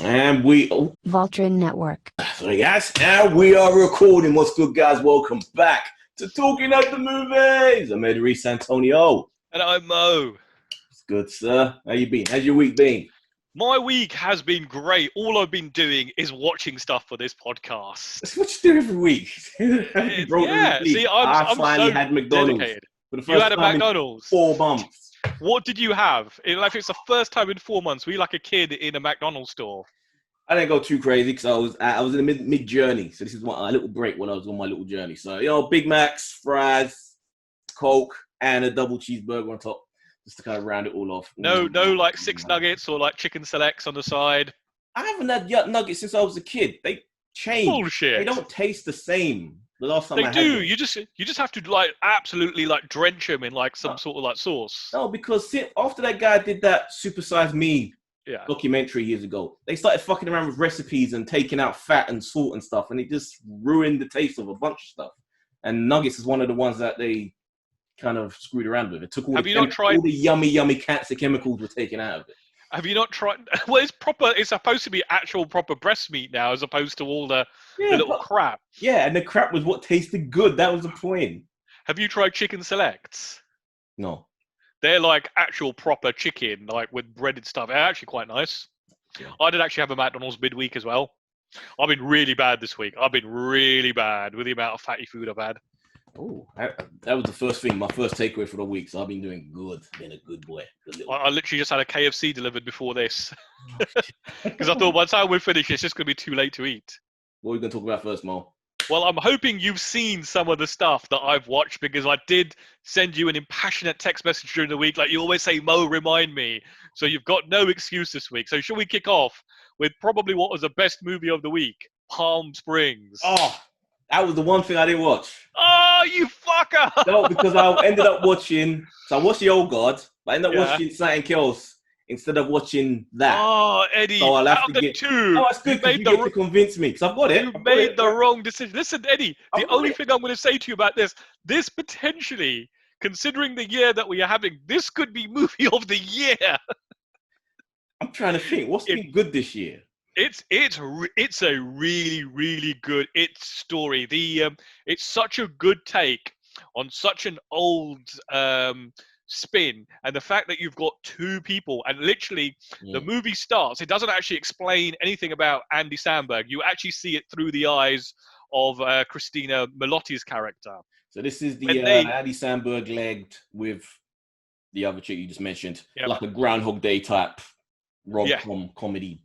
And we, oh, Voltron Network. sorry guys, and we are recording. What's good, guys? Welcome back to Talking at the Movies. I'm Ed Reese Antonio. And I'm Mo. It's good, sir. How you been? How's your week been? My week has been great. All I've been doing is watching stuff for this podcast. That's what you do every week. Yeah, see, I'm finally so had McDonald's dedicated. for the first You had a time McDonald's. in 4 months. What did you have? It's the first time in 4 months. Were you like a kid in a McDonald's store? I didn't go too crazy because I was in the mid journey. So this is a little break when I was on my little journey. So Big Macs, fries, Coke, and a double cheeseburger on top, just to kind of round it all off. No, like 6 nuggets or like chicken selects on the side. I haven't had nuggets since I was a kid. They change. Bullshit. They don't taste the same. The last time They I do. had them. You just have to like absolutely like drench them in like some sort of like sauce. No, because after that guy did that Super Size Me documentary years ago, they started fucking around with recipes and taking out fat and salt and stuff, and it just ruined the taste of a bunch of stuff. And nuggets is one of the ones that they kind of screwed around with. It took all, all the yummy cancer chemicals were taken out of it. Have you not tried? Well, it's proper. It's supposed to be actual proper breast meat now, as opposed to all the little crap. Yeah, and the crap was what tasted good. That was the point. Have you tried chicken selects? No. They're like actual proper chicken, like with breaded stuff. They're actually quite nice. Yeah. I did actually have a McDonald's midweek as well. I've been really bad this week. I've been really bad with the amount of fatty food I've had. Oh, that was the first thing, my first takeaway for the week. So I've been doing good, being a good boy. I literally just had a KFC delivered before this. Because I thought by the time we finish, it's just going to be too late to eat. What are we going to talk about first, Mo? Well, I'm hoping you've seen some of the stuff that I've watched, because I did send you an impassionate text message during the week. Like you always say, Mo, remind me. So you've got no excuse this week. So should we kick off with probably what was the best movie of the week? Palm Springs. Oh, that was the one thing I didn't watch. Oh, you fucker! No, because I ended up watching... So I watched The Old God, but I ended up watching something else instead of watching that. Oh, Eddie, so I'll have out to of the two, it's good because you get to convince me, because I've got it. You made the wrong decision. Listen, Eddie, the only thing I'm going to say to you about this potentially, considering the year that we are having, this could be movie of the year. I'm trying to think, what's been good this year? It's a really good story. It's such a good take on such an old spin, and the fact that you've got two people, and literally the movie starts, it doesn't actually explain anything about Andy Samberg. You actually see it through the eyes of Christina Milotti's character. So this is the Andy Samberg legged with the other chick you just mentioned, like a Groundhog Day type rom-com comedy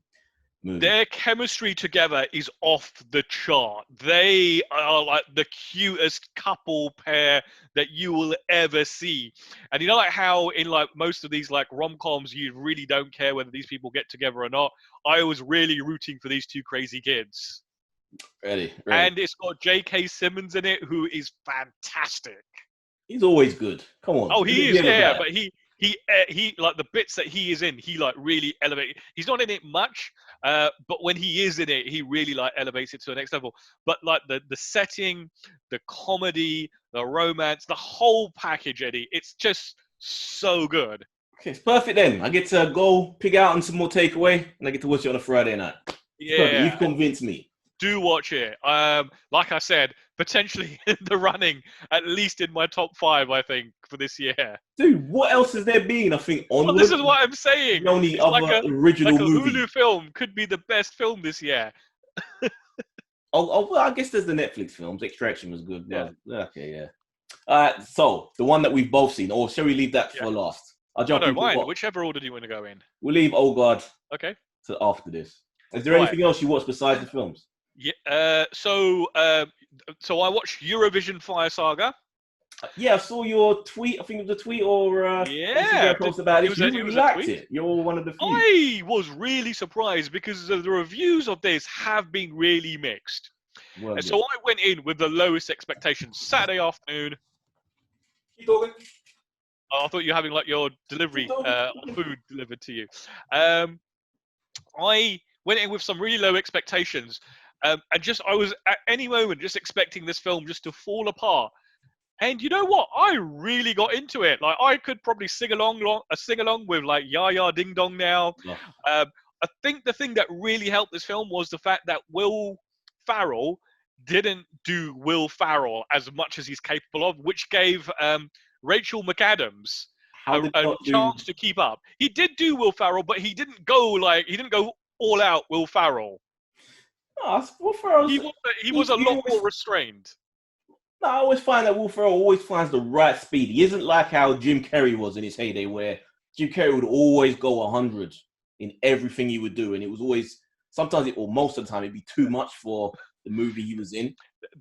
movie. Their chemistry together is off the chart. They are like the cutest couple pair that you will ever see. And you know, like how in like most of these like rom-coms, you really don't care whether these people get together or not. I was really rooting for these two crazy kids. Ready. And it's got J.K. Simmons in it, who is fantastic. He's always good. Come on. Oh, he is, but he like the bits that he is in, he like really elevates. He's not in it much, but when he is in it, he really like elevates it to the next level. But like the setting, the comedy, the romance, the whole package, Eddie, it's just so good. Okay, it's perfect then. I get to go pick out on some more takeaway, and I get to watch it on a Friday night. Yeah, you've convinced me. Do watch it. Like I said, potentially in the running, at least in my top 5, I think, for this year. Dude, what else has there been? I think Well, this is what I'm saying. The only other original movie. Hulu film could be the best film this year. Well, I guess there's the Netflix films. Extraction was good. Yeah. Okay, yeah. So the one that we've both seen, or shall we leave that for last? I'll jump into mind. Whichever order do you want to go in? We'll leave Oh God. Okay. To after this. Is there anything else you watched besides the films? Yeah. So I watched Eurovision Fire Saga. Yeah, I saw your tweet. I think it was a tweet or Instagram post about it. You really liked it. You're one of the few. I was really surprised because the reviews of this have been really mixed. Well, and so I went in with the lowest expectations. Saturday afternoon. Keep talking. I thought you were having like your delivery food delivered to you. I went in with some really low expectations. And I was at any moment just expecting this film just to fall apart. And you know what? I really got into it. Like I could probably sing along with like Ya Ya Ding Dong now. Yeah. I think the thing that really helped this film was the fact that Will Ferrell didn't do Will Ferrell as much as he's capable of, which gave Rachel McAdams a chance to keep up. He did do Will Ferrell, but he didn't go all out Will Ferrell. No, Will Ferrell. He was a lot more restrained. No, I always find that Will Ferrell always finds the right speed. He isn't like how Jim Carrey was in his heyday, where Jim Carrey would always go 100 in everything he would do, and it was always most of the time it'd be too much for the movie he was in.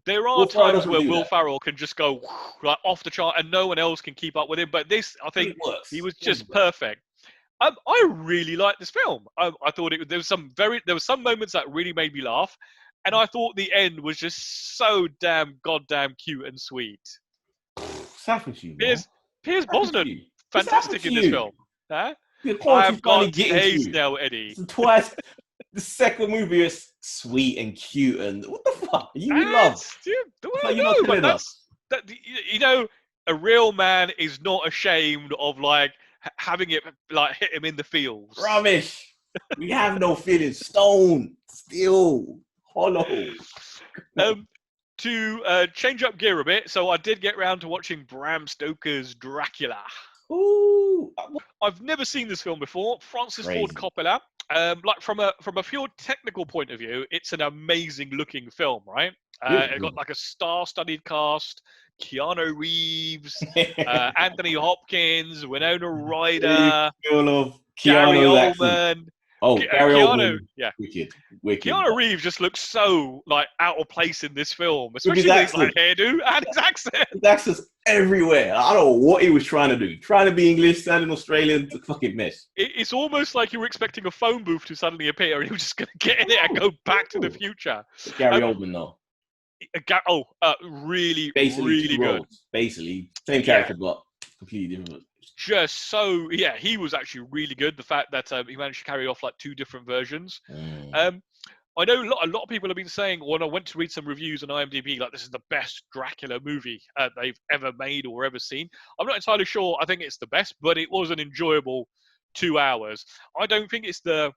There are times where Will Ferrell can just go like off the chart, and no one else can keep up with him. But this, I think, he was just perfect. I really liked this film. I thought there was some moments that really made me laugh, and I thought the end was just so goddamn cute and sweet. What's happened to you, Pierce Brosnan, fantastic in this film. Huh? I have got taste now, Eddie. Twice. The second movie is sweet and cute, and what the fuck? You in love? A real man is not ashamed of like having it like hit him in the feels. Rubbish. We have no feelings. Stone, steel, hollow. To change up gear a bit, so I did get round to watching Bram Stoker's Dracula. Ooh. I've never seen this film before. Francis Ford Coppola. Like from a pure technical point of view, it's an amazing looking film, right? It got like a star-studded cast: Keanu Reeves, Anthony Hopkins, Winona Ryder, Gary Oldman. Gary Oldman. Yeah. Wicked. Keanu Reeves just looks so like out of place in this film, especially with his like hairdo and his accent. His accent's everywhere. I don't know what he was trying to do. Trying to be English, sounding Australian, it's a fucking mess. It's almost like you were expecting a phone booth to suddenly appear, and he was just going to get in it and go back to the future. Gary Oldman, though. Really, basically really good. Roles. Basically, same character, but completely different. Just so, he was actually really good. The fact that he managed to carry off like two different versions. I know a lot of people have been saying, when I went to read some reviews on IMDb, like this is the best Dracula movie they've ever made or ever seen. I'm not entirely sure. I think it's the best, but it was an enjoyable 2 hours. I don't think it's the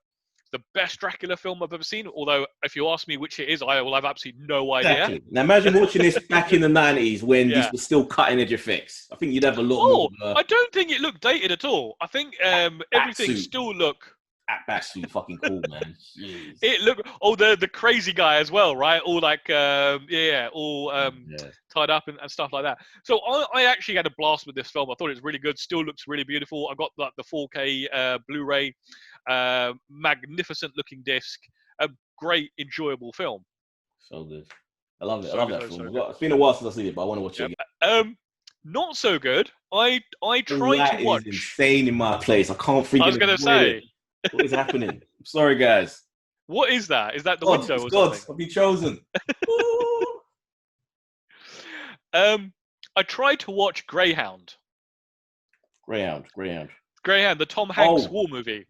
best Dracula film I've ever seen, although if you ask me which it is, I will have absolutely no idea. Exactly. Now imagine watching this back in the 90s when this was still cutting edge effects. I think you'd have a lot more. I don't think it looked dated at all. I think everything still looked... That's fucking cool, man. Jeez. It looked... the crazy guy as well, right? All like, tied up and stuff like that. So I actually had a blast with this film. I thought it was really good. Still looks really beautiful. I got like the 4K Blu-ray. Magnificent looking disc, a great enjoyable film. So good. I love it. I love that film. It's been a while since I've seen it, but I want to watch it again. Not so good. I tried to watch. Is insane in my place. I can't figure. I was going to say, what is happening? I'm sorry, guys. What is that? Is that the window or something? I've been chosen. I tried to watch Greyhound. Greyhound, the Tom Hanks war movie.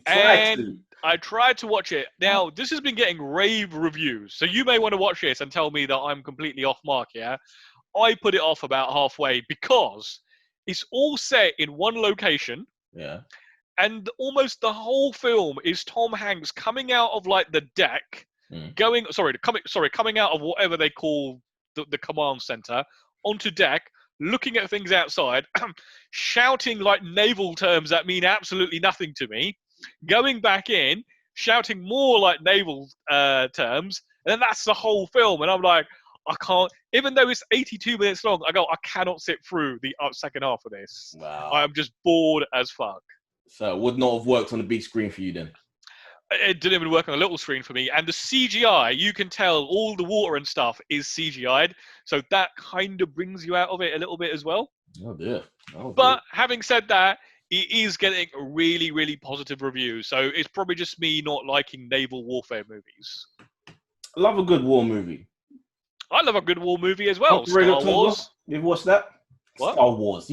I tried to watch it. Now, this has been getting rave reviews, so you may want to watch this and tell me that I'm completely off mark, yeah? I put it off about halfway because it's all set in one location. Yeah. And almost the whole film is Tom Hanks coming out of like the deck, coming out of whatever they call the command center onto deck, looking at things outside, shouting like naval terms that mean absolutely nothing to me, going back in, shouting more like naval terms, and then that's the whole film. And I'm like, I can't, even though it's 82 minutes long, I cannot sit through the second half of this. Wow. I'm just bored as fuck. So it would not have worked on the big screen for you then? It didn't even work on a little screen for me. And the CGI, you can tell all the water and stuff is CGI'd. So that kind of brings you out of it a little bit as well. Oh, dear. But having said that, it is getting really, really positive reviews. So it's probably just me not liking naval warfare movies. I love a good war movie. I love a good war movie as well. Star Wars. You've watched that? What? Star Wars.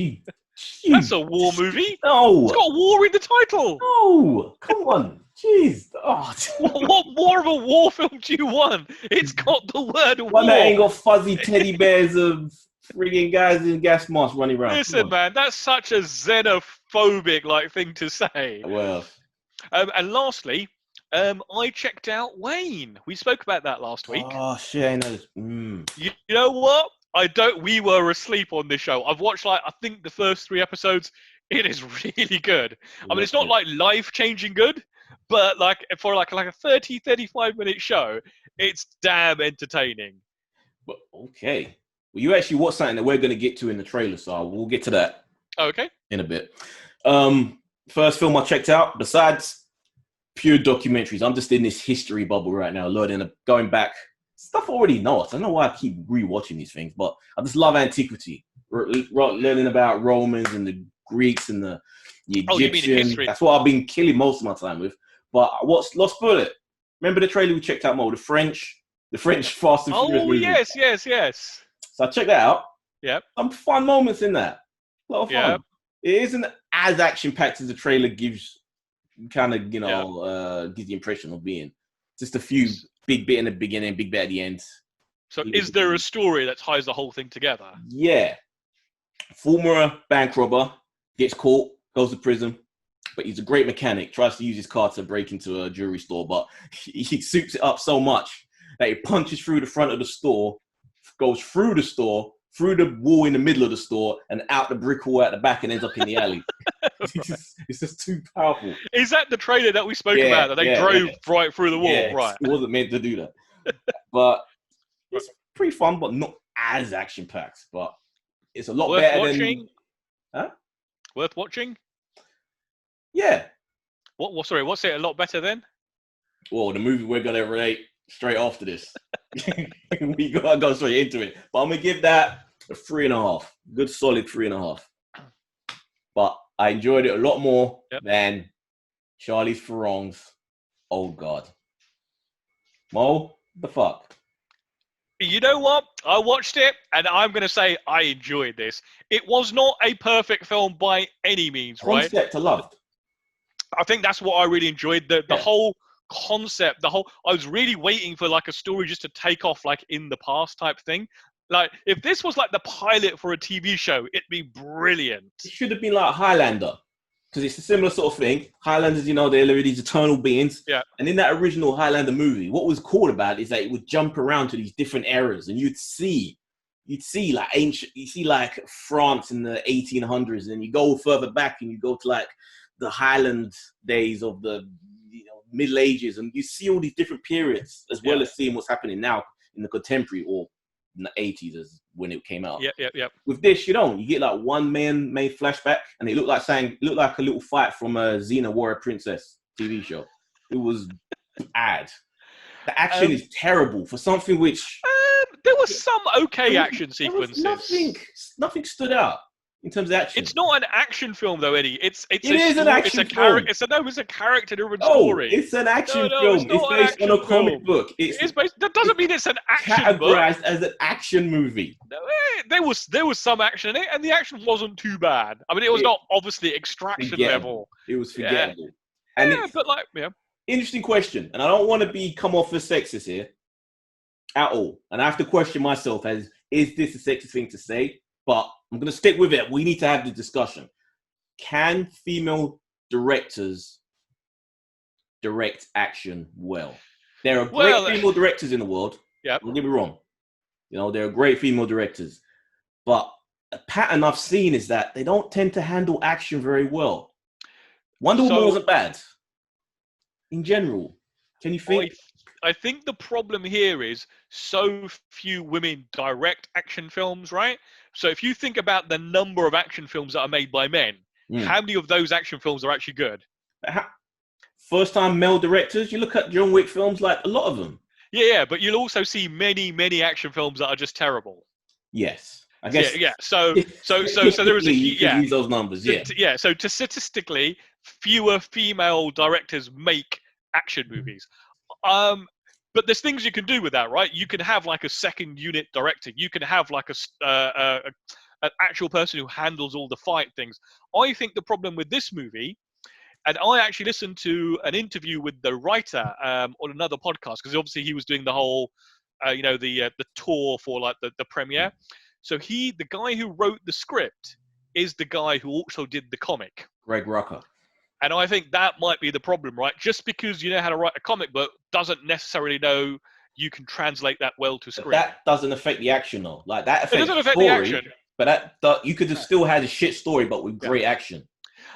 That's a war movie. No. It's got war in the title. No. Come on. Jeez. Oh. What more of a war film do you want? It's got the word war. One that ain't got fuzzy teddy bears of frigging guys in gas masks running around. Listen, man, that's such a xenophobic thing to say. Well. And lastly, I checked out Wayne. We spoke about that last week. Oh shit! I know. You know what? We were asleep on this show. I've watched I think the first 3 episodes. It is really good. I mean, it's not like life-changing good, but for a 30, 35-minute show, it's damn entertaining. But okay. Well, you actually watched something that we're going to get to in the trailer, so we'll get to that. Okay. In a bit. First film I checked out, besides pure documentaries, I'm just in this history bubble right now, learning, going back. Stuff I already know. I don't know why I keep rewatching these things, but I just love antiquity. Learning about Romans and the Greeks and the Egyptians. That's what I've been killing most of my time with. But what's Lost Bullet? Remember the trailer we checked out, Mo? The French Fast and Furious movie. Yes. So I checked that out. Yep. Some fun moments in that. A lot of fun. Yep. It isn't as action-packed as the trailer gives, kind of, gives the impression of being. Just a few big bit in the beginning, big bit at the end. So is there a story that ties the whole thing together? Yeah. Former bank robber, gets caught, goes to prison, but he's a great mechanic, tries to use his car to break into a jewelry store, but he soups it up so much that he punches through the front of the store, goes through the store, through the wall in the middle of the store, and out the brick wall at the back and ends up in the alley. It's just too powerful. Is that the trailer that we spoke about, that they drove right through the wall? Yeah, right. It wasn't meant to do that. But it's pretty fun, but not as action-packed. But it's a lot Worth better watching? Huh? Worth watching? Yeah. Sorry, what's it a lot better than? Well, the movie we're going to relate straight after this. We gotta go straight into it. But I'm gonna give that a 3.5. Good solid 3.5. But I enjoyed it a lot more than Charlize Theron's Oh God. Mo, the fuck? You know what? I watched it, and I'm gonna say I enjoyed this. It was not a perfect film by any means, right? Concept I loved. I think that's what I really enjoyed. The whole concept, I was really waiting for a story just to take off in the past type thing. If this was the pilot for a TV show, it'd be brilliant. It should have been like Highlander, because it's a similar sort of thing. Highlanders, they're these eternal beings. Yeah. And in that original Highlander movie, what was cool about it is that it would jump around to these different eras, and you'd see France in the 1800s, and you go further back and you go to the Highland days of the Middle Ages, and you see all these different periods, as well as seeing what's happening now in the contemporary or in the 80s as when it came out. Yeah. With this, you get one man made flashback, and it looked like a little fight from a Xena Warrior Princess TV show. It was bad. The action is terrible for something which there was some okay action sequences. Nothing stood out in terms of action. It's not an action film, though, Eddie. It is an action film. It's a character-driven story. It's an action film. It's based on a comic book. That doesn't mean it's an action categorized as an action movie. No, there was some action in it, and the action wasn't too bad. I mean, it was not obviously Extraction level. It was forgettable. Interesting question, and I don't want to come off as sexist here at all. And I have to question myself as, is this a sexist thing to say? But I'm going to stick with it. We need to have the discussion. Can female directors direct action well? There are great female directors in the world. Yeah. Don't get me wrong. There are great female directors. But a pattern I've seen is that they don't tend to handle action very well. Wonder Woman wasn't bad. In general. Can you think? I think the problem here is so few women direct action films, right? So if you think about the number of action films that are made by men, how many of those action films are actually good? First-time male directors, you look at John Wick films, a lot of them. Yeah, but you'll also see many action films that are just terrible. Yes, I guess. Yeah. So there is use those numbers. Yeah. So statistically, fewer female directors make action movies. But there's things you can do with that, right? You can have a second unit director. You can have an actual person who handles all the fight things. I think the problem with this movie, and I actually listened to an interview with the writer on another podcast, because obviously he was doing the whole, the tour for the premiere. So the guy who wrote the script is the guy who also did the comic. Greg Rucka. And I think that might be the problem, right? Just because you know how to write a comic book doesn't necessarily know you can translate that well to screen. But that doesn't affect the action, though. Like, that affects it doesn't the affect story, the action. but you could have still had a shit story, but with great action.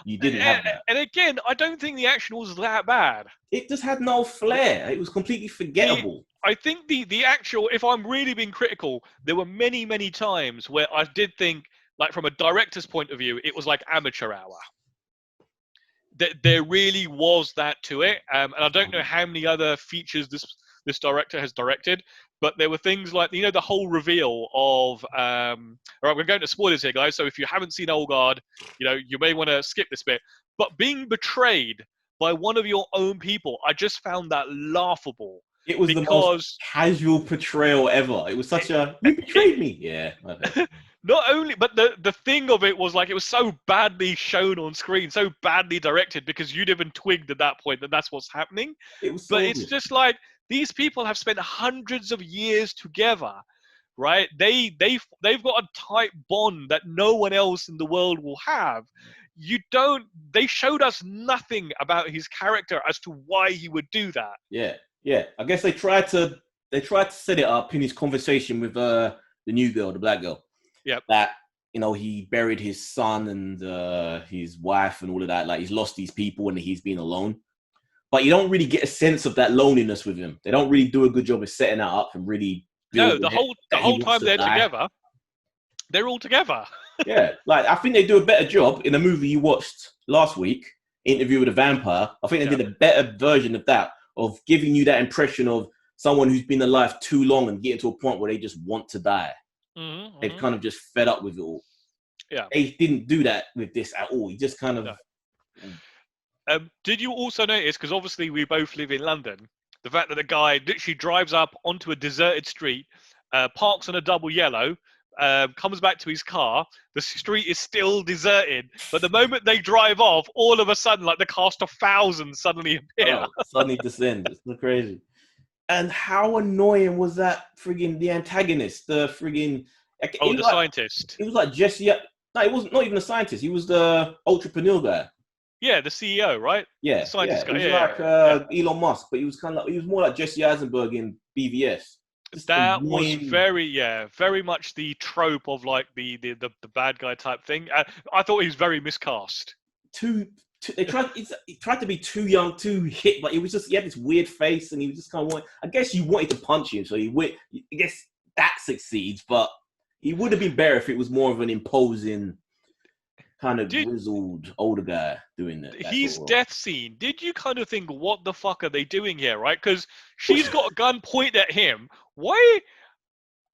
You didn't have that. And again, I don't think the action was that bad. It just had no flair. It was completely forgettable. I think the actual, if I'm really being critical, there were many, many times where I did think, like from a director's point of view, it was like amateur hour. There really was that to it. And I don't know how many other features this director has directed, but there were things like, you know, the whole reveal of, all right, we're going to spoilers here, guys. So if you haven't seen Old Guard, you know, you may want to skip this bit. But being betrayed by one of your own people, I just found that laughable. It was the most casual portrayal ever. It was such a, you betrayed me. Yeah. Not only, but the thing of it was like, it was so badly shown on screen, so badly directed, because you'd even twigged at that point that that's what's happening. But it's just like, these people have spent hundreds of years together, right? They've got a tight bond that no one else in the world will have. They showed us nothing about his character as to why he would do that. Yeah. I guess they tried to set it up in his conversation with the new girl, the black girl. Yep. That, you know, he buried his son and his wife and all of that. Like, he's lost these people and he's been alone. But you don't really get a sense of that loneliness with him. They don't really do a good job of setting that up and really building. No, the whole time they're together, they're all together. Yeah, like, I think they do a better job in a movie you watched last week, Interview with a Vampire. I think they did a better version of that, of giving you that impression of someone who's been alive too long and getting to a point where they just want to die. Mm-hmm. They've kind of just fed up with it all. Yeah. They didn't do that with this at all. He just kind of... No. Did you also notice, because obviously we both live in London, the fact that the guy literally drives up onto a deserted street, parks on a double yellow, comes back to his car, the street is still deserted, but the moment they drive off, all of a sudden, like, the cast of thousands suddenly appear. Suddenly descend. It's so crazy. And how annoying was that friggin' the antagonist, the friggin'... the scientist. It was like Jesse... No, it wasn't, not even a scientist. He was the entrepreneur guy. Yeah, the CEO, right? Yeah, the scientist guy. He was Elon Musk, but he was kind of like, he was more like Jesse Eisenberg in BVS. That was very much the trope of like the bad guy type thing. I thought he was very miscast. He tried to be too young, too hit, but he had this weird face, and he was just kind of I guess you wanted to punch him, so I guess that succeeds, but he would have been better if it was more of an imposing, kind of grizzled older guy doing that. His death scene, did you kind of think, what the fuck are they doing here, right? Because she's got a gun pointed at him. Why?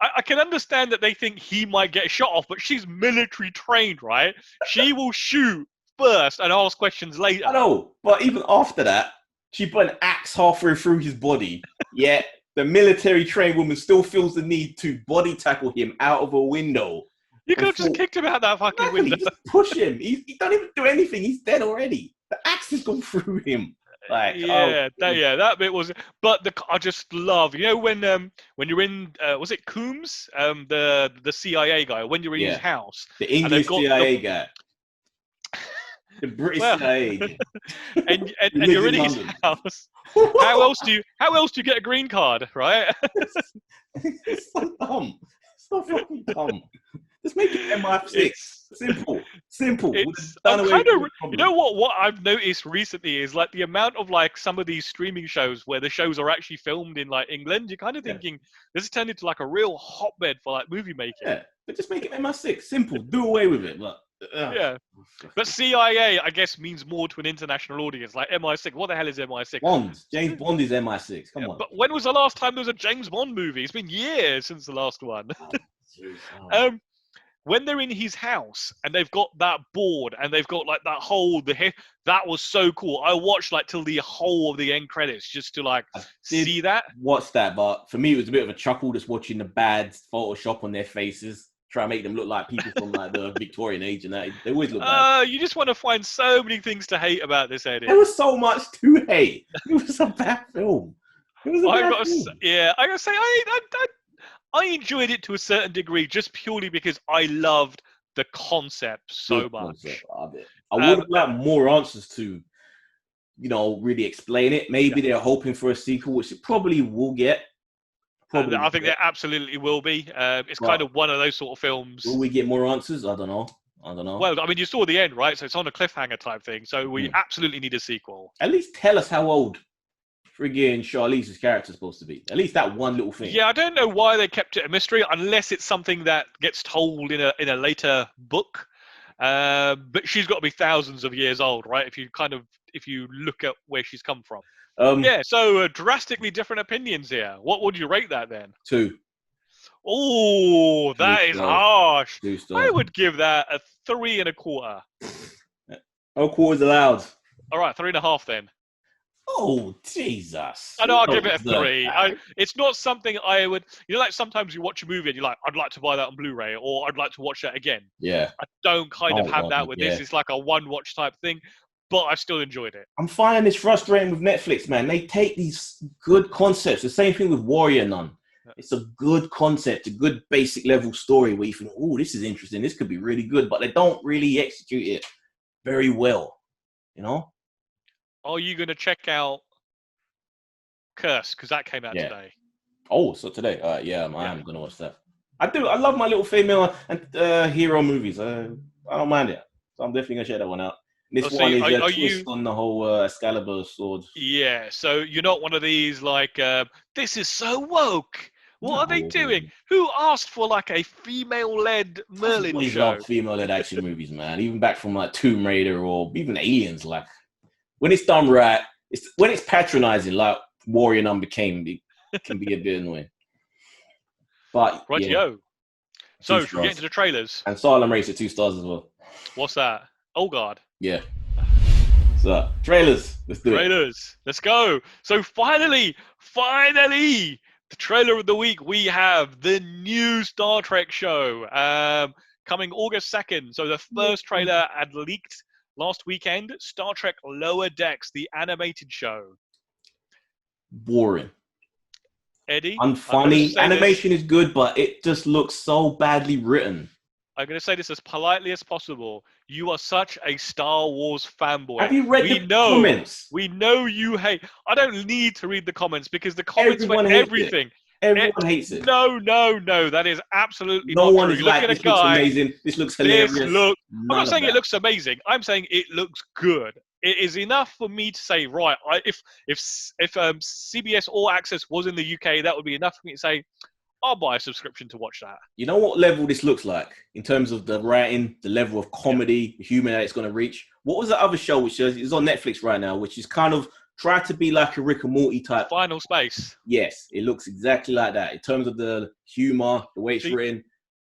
I can understand that they think he might get shot off, but she's military trained, right? She will shoot first and ask questions later. I know, but even after that, she put an axe halfway through his body, yet the military trained woman still feels the need to body tackle him out of a window. You could have just kicked him out that fucking window. Just push him. He don't even do anything. He's dead already. The axe has gone through him. Like, that bit was. But I just love, you know, when you're in, was it Coombs, the CIA guy, when you're in his house, the English CIA guy, the British CIA, and you're in his house. How else do you get a green card, right? It's so dumb. It's so fucking dumb. Just make it MI6. Simple. You know what I've noticed recently is like the amount of like some of these streaming shows where the shows are actually filmed in like England. You're kind of thinking this has turned into like a real hotbed for like movie making. Yeah, but just make it MI6. Simple. Do away with it. But CIA, I guess, means more to an international audience. Like MI6, what the hell is MI6? James Bond is MI6. Come on. But when was the last time there was a James Bond movie? It's been years since the last one. When they're in his house and they've got that board and they've got like that whole that was so cool. I watched like till the whole of the end credits just to like see that. Watch that, but for me it was a bit of a chuckle just watching the bad Photoshop on their faces, try to make them look like people from like the Victorian age and that. They always look bad. You just want to find so many things to hate about this edit. There was so much to hate. It was a bad film. I gotta say I enjoyed it to a certain degree just purely because I loved the concept so much. I would have liked more answers to really explain it. Maybe they're hoping for a sequel, which it probably will get. I think there absolutely will be. It's kind of one of those sort of films. Will we get more answers? I don't know. Well, I mean, you saw the end, right? So it's on a cliffhanger type thing. So we absolutely need a sequel. At least tell us how old friggin' Charlize's character is supposed to be. At least that one little thing. Yeah, I don't know why they kept it a mystery, unless it's something that gets told in a later book. But she's got to be thousands of years old, right? If you look at where she's come from. So drastically different opinions here. What would you rate that then? 2. Oh, that is harsh. 2 stars. I would give that a 3 1/4. No quarters allowed. All right, 3.5 then. Oh, Jesus. I know, I'll give it a 3. It's not something I would... like sometimes you watch a movie and you're like, I'd like to buy that on Blu-ray, or I'd like to watch that again. Yeah. I don't have that with this. It's like a one-watch type thing, but I still enjoyed it. I'm finding this frustrating with Netflix, man. They take these good concepts. The same thing with Warrior Nun. It's a good concept, a good basic level story where you think, oh, this is interesting. This could be really good, but they don't really execute it very well, Are you going to check out Curse? Because that came out today. Oh, so today? I am going to watch that. I love my little female and hero movies. I don't mind it. So I'm definitely going to check that one out. This one is a twist on the whole Excalibur sword. Yeah, so you're not one of these like, this is so woke. What are they doing? Who asked for like a female-led Merlin show? I love female-led action movies, man. Even back from like Tomb Raider or even Aliens. Like when it's done right, when it's patronizing, like Warrior Nun can be a bit annoying. But rightio. So should we get into the trailers? And Salem rates it 2 stars as well. What's that? Oh God. Yeah. So trailers. Let's do it. Trailers. Let's go. So finally, the trailer of the week, we have the new Star Trek show coming August 2nd. So the first trailer had leaked last weekend. Star Trek Lower Decks, the animated show. Boring. Eddie? Unfunny. Animation is good, but it just looks so badly written. I'm going to say this as politely as possible. You are such a Star Wars fanboy. Have you read the comments? We know you hate... I don't need to read the comments because the comments were everything. Everyone hates it. No. That is absolutely not true. One is like, this looks amazing. This looks hilarious. I'm not saying it looks amazing. I'm saying it looks good. It is enough for me to say, right, if CBS All Access was in the UK, that would be enough for me to say, I'll buy a subscription to watch that. You know what level this looks like in terms of the writing, the level of comedy, the humor that it's going to reach? What was the other show which is on Netflix right now, which is kind of tried to be like a Rick and Morty type? Final Space. Yes, it looks exactly like that. In terms of the humor, the way it's written,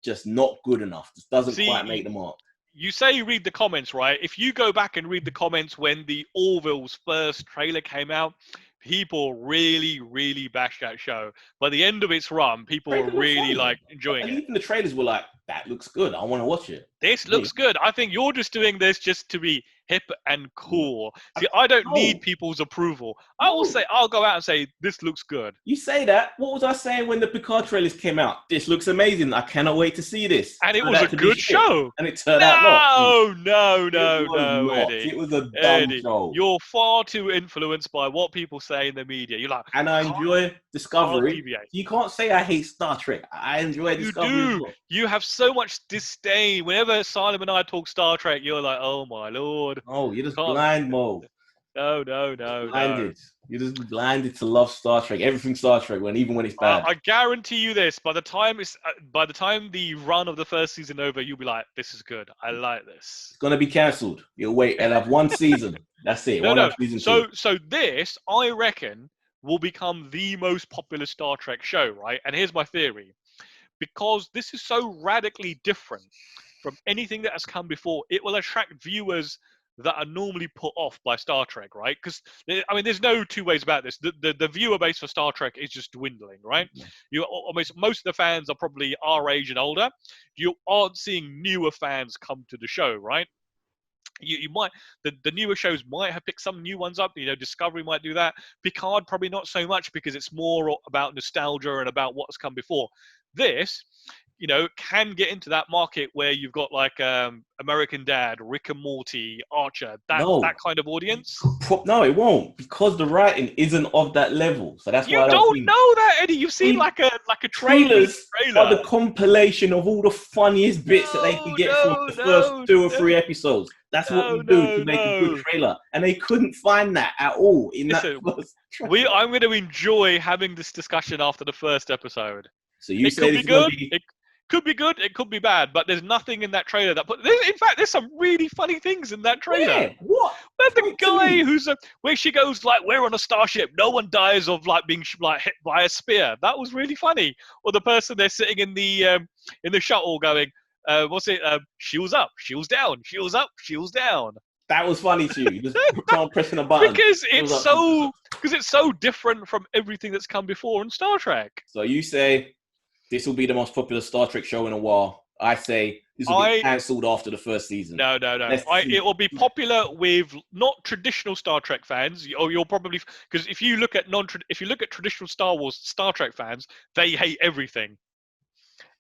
just not good enough. Just doesn't quite make the mark. You say you read the comments, right? If you go back and read the comments when the Orville's first trailer came out, people really, really bashed that show. By the end of its run, people were really enjoying it. Even the trailers were like, that looks good. I want to watch it. This looks good. I think you're just doing this just to be hip and cool. See, I don't need people's approval. I'll go out and say, this looks good. You say that. What was I saying when the Picard trailers came out? This looks amazing. I cannot wait to see this. And it was a good show. And it turned out not. No, Eddie. It was a dumb show. You're far too influenced by what people say in the media. You're like, and I enjoy Discovery. You can't say I hate Star Trek. I enjoy Discovery. You do. You have so much disdain. Whenever Simon and I talk Star Trek, you're like, oh my Lord. Oh, you're just blind, Mo. No. Blinded. You're just blinded to love Star Trek. Everything Star Trek, even when it's bad. I guarantee you this: by the time the run of the first season over, you'll be like, "This is good. I like this." It's gonna be cancelled. You'll wait and have one season. That's it. Season 2. So this, I reckon, will become the most popular Star Trek show, right? And here's my theory: because this is so radically different from anything that has come before, it will attract viewers that are normally put off by Star Trek, right? Because, I mean, there's no two ways about this. The viewer base for Star Trek is just dwindling, right? Most of the fans are probably our age and older. You aren't seeing newer fans come to the show, right? You might, the newer shows might have picked some new ones up. Discovery might do that. Picard probably not so much because it's more about nostalgia and about what's come before. This can get into that market where you've got like American Dad, Rick and Morty, Archer, that kind of audience. No, it won't, because the writing isn't of that level. So that's why I don't think... know that, Eddie. You've seen like a trailers are the compilation of all the funniest bits that they can get from the first 2 or 3 episodes. That's what we do to make a good trailer, and they couldn't find that at all in that first trailer. I'm going to enjoy having this discussion after the first episode. So you say it's going to be... It could be good, it could be bad, but there's nothing in that trailer that in fact, there's some really funny things in that trailer. Yeah, what? Where's the guy where she goes like, "We're on a starship, no one dies of like being like hit by a spear." That was really funny. Or the person they're sitting in the shuttle going, shields up, shields down, shields up, shields down. That was funny to you. Just pressing a button. Because it's so different from everything that's come before in Star Trek. So you say this will be the most popular Star Trek show in a while. I say this will be cancelled after the first season. No. It will be popular with not traditional Star Trek fans. Or you'll probably, because if you look at traditional Star Wars Star Trek fans, they hate everything.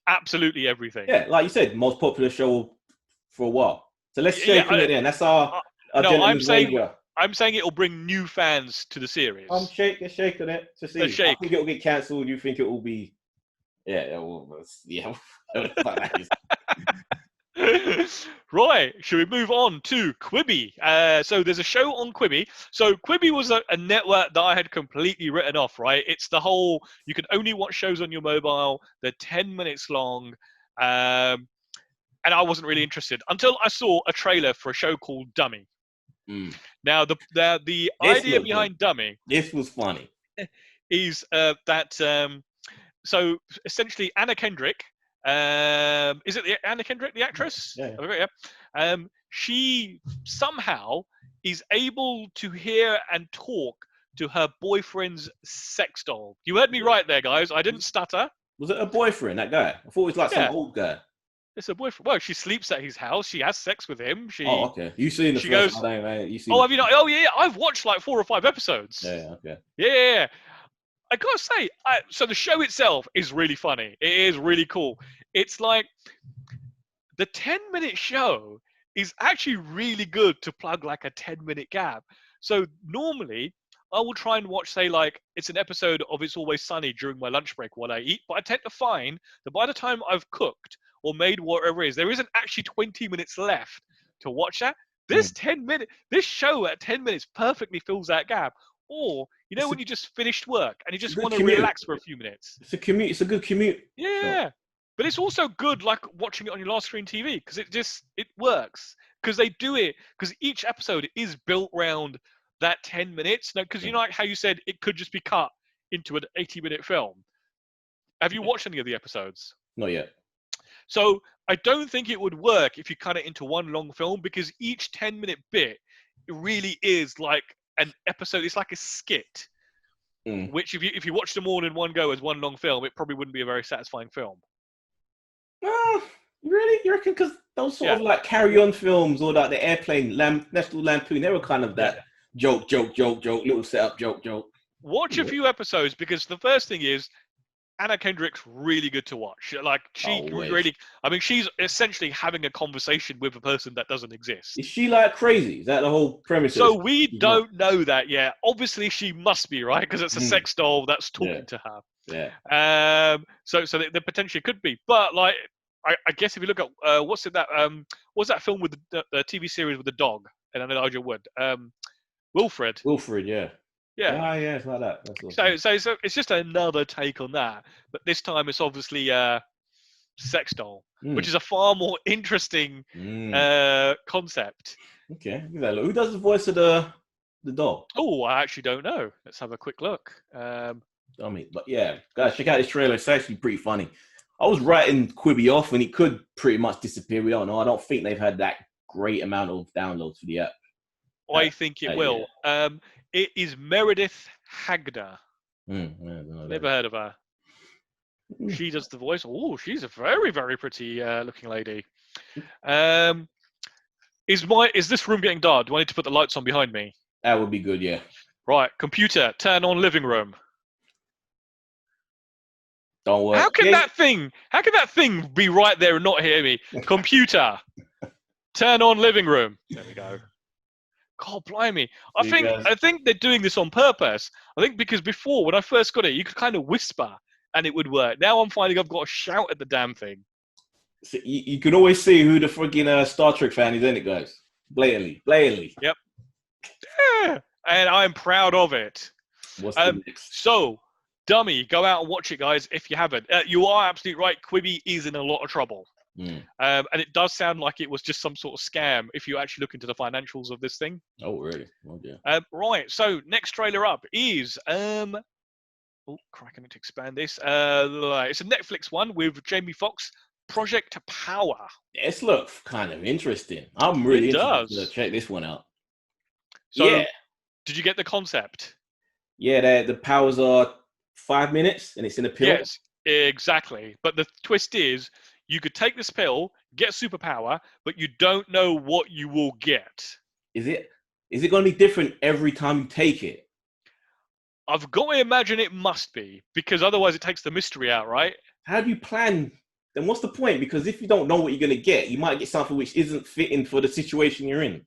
Absolutely everything. Yeah, like you said, most popular show for a while. So let's shake it in. That's our no, I'm saying it will bring new fans to the series. I'm shaking it to see. I think it will get cancelled. You think it will be? Yeah. Right, should we move on to Quibi? So there's a show on Quibi. So Quibi was a network that I had completely written off, right? It's the whole, you can only watch shows on your mobile. They're 10 minutes long. And I wasn't really interested until I saw a trailer for a show called Dummy. Now, the idea behind Dummy... This was funny. ...is that... So essentially, Anna Kendrick, is it Anna Kendrick, the actress? Yeah. She somehow is able to hear and talk to her boyfriend's sex doll. You heard me right there, guys. I didn't stutter. Was it a boyfriend, that guy? I thought it was like some old guy. It's a boyfriend. Well, she sleeps at his house. She has sex with him. Okay. You seen the first one, mate? Have you not? Oh, yeah. I've watched like 4 or 5 episodes. Yeah, okay. Yeah. I gotta say, so the show itself is really funny. It is really cool. It's like the 10-minute show is actually really good to plug like a 10-minute gap. So normally I will try and watch, say, like it's an episode of It's Always Sunny during my lunch break while I eat. But I tend to find that by the time I've cooked or made whatever it is, there isn't actually 20 minutes left to watch that. This show at 10 minutes perfectly fills that gap. Or, when you just finished work and you just want to relax for a few minutes. It's a commute. It's a good commute. Yeah. Sure. But it's also good, like, watching it on your large screen TV, because it works. Because they do it, because each episode is built around that 10 minutes. Now, because like how you said it could just be cut into an 80-minute film. Have you watched any of the episodes? Not yet. So I don't think it would work if you cut it into one long film, because each 10-minute bit, it really is like an episode. It's like a skit, which if you watch them all in one go as one long film, it probably wouldn't be a very satisfying film. Really? You reckon? Because those sort of like carry-on films, or like the Airplane, National Lampoon, they were kind of that joke, little setup, joke. Watch a few episodes, because the first thing is Anna Kendrick's really good to watch. Like, she's essentially having a conversation with a person that doesn't exist. Is she like crazy? Is that the whole premise? So we don't know that yet. Obviously, she must be, right? Because it's a sex doll that's talking to her. Yeah. So there potentially could be, but like, I guess if you look at what's that film with the TV series with the dog and Elijah Wood, Wilfred. Wilfred, yeah. Yeah, it's like that. That's so it's just another take on that, but this time it's obviously sex doll, which is a far more interesting concept. Okay, who does the voice of the doll? Oh, I actually don't know. Let's have a quick look. But yeah, guys, check out this trailer. It's actually pretty funny. I was writing Quibi off, and it could pretty much disappear. We don't know. I don't think they've had that great amount of downloads for the app. I think it will. Yeah. It is Meredith Hagner. Never heard of her. She does the voice. Oh, she's a very, very pretty looking lady. Is this room getting dark? Do I need to put the lights on behind me? That would be good, yeah. Right, computer, turn on living room. Don't work. How can that thing be right there and not hear me? Computer, turn on living room. There we go. God blimey. I think they're doing this on purpose. I think because before, when I first got it, you could kind of whisper and it would work. Now I'm finding I've got to shout at the damn thing. So you can always see who the friggin' Star Trek fan is, isn't it, guys? Blatantly. Yep. Yeah. And I'm proud of it. What's the next? So, Dummy, go out and watch it, guys, if you haven't. You are absolutely right. Quibi is in a lot of trouble. And it does sound like it was just some sort of scam if you actually look into the financials of this thing. Oh, really? Oh, yeah. Right. So, next trailer up is... oh, crap, I need to expand this. It's a Netflix one with Jamie Foxx, Project Power. This looks kind of interesting. I'm really interested to check this one out. So, yeah. Did you get the concept? Yeah, the powers are 5 minutes and it's in a pill. Yes, exactly. But the twist is you could take this pill, get superpower, but you don't know what you will get. Is it going to be different every time you take it? I've got to imagine it must be, because otherwise it takes the mystery out, right? How do you plan? Then what's the point? Because if you don't know what you're going to get, you might get something which isn't fitting for the situation you're in.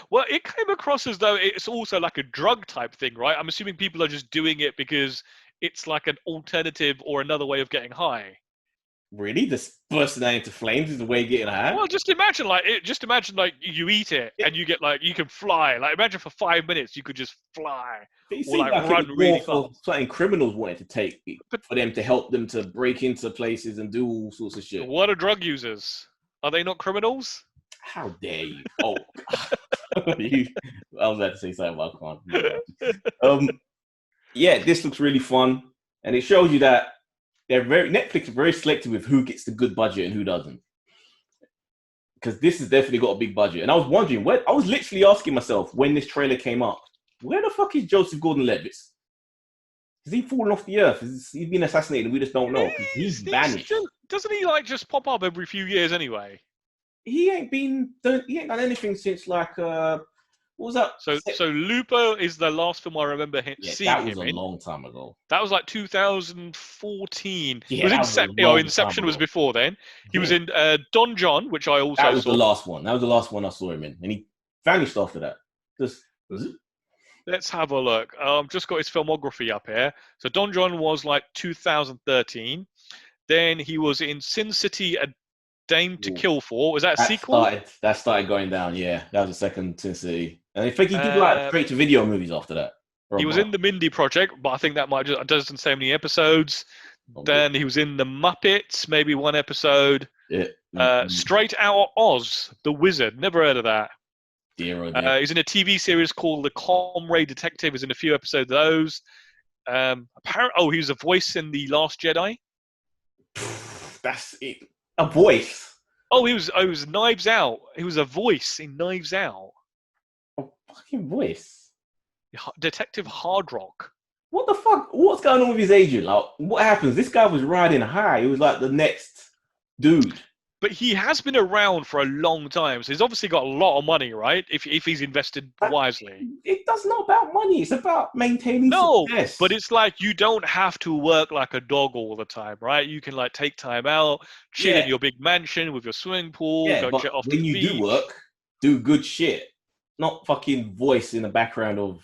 Well, it came across as though it's also like a drug type thing, right? I'm assuming people are just doing it because it's like an alternative or another way of getting high. Really? Just bursting out into flames is the way of getting high? Well, just imagine you eat it and you get you can fly. Like imagine for 5 minutes you could just fly or run really fast. Something criminals wanted to take for them to help them to break into places and do all sorts of shit. What are drug users? Are they not criminals? How dare you? Oh, I was about to say something, but I can't. Yeah, this looks really fun, and it shows you that Netflix is very selective with who gets the good budget and who doesn't. Because this has definitely got a big budget, and I was wondering I was literally asking myself when this trailer came up, where the fuck is Joseph Gordon-Levitt? Has he fallen off the earth? Has he been assassinated? And we just don't know. He's vanished. Doesn't he just pop up every few years anyway? He ain't done anything since what was that? So Lupo is the last film I remember seeing him in. That was a long time ago. That was 2014. Yeah, Inception was before then. He was in Don John, which I also saw. That was the last one. That was the last one I saw him in, and he vanished after that. Was it? Let's have a look. Just got his filmography up here. So Don John was 2013. Then he was in Sin City, A Dame to Kill For. Was that a sequel? That started going down, yeah. That was the second Sin City. And I think he did straight-to-video movies after that. He was in the Mindy Project, but I think that doesn't say how many episodes. Then he was in The Muppets, maybe one episode. Yeah. Straight Out Oz, The Wizard. Never heard of that. Dear. He's in a TV series called The Comrade Detective. He's in a few episodes of those. He was a voice in The Last Jedi. That's it. A voice? Oh, he was Knives Out. He was a voice in Knives Out. A fucking voice? Detective Hard Rock. What the fuck? What's going on with his agent? What happens? This guy was riding high. He was the next dude. But he has been around for a long time, so he's obviously got a lot of money, right? If he's invested wisely. That's not about money. It's about maintaining success. But it's you don't have to work like a dog all the time, right? You can take time out, chill in your big mansion with your swimming pool, go jet off the beach. When you do work, do good shit. Not fucking voice in the background of...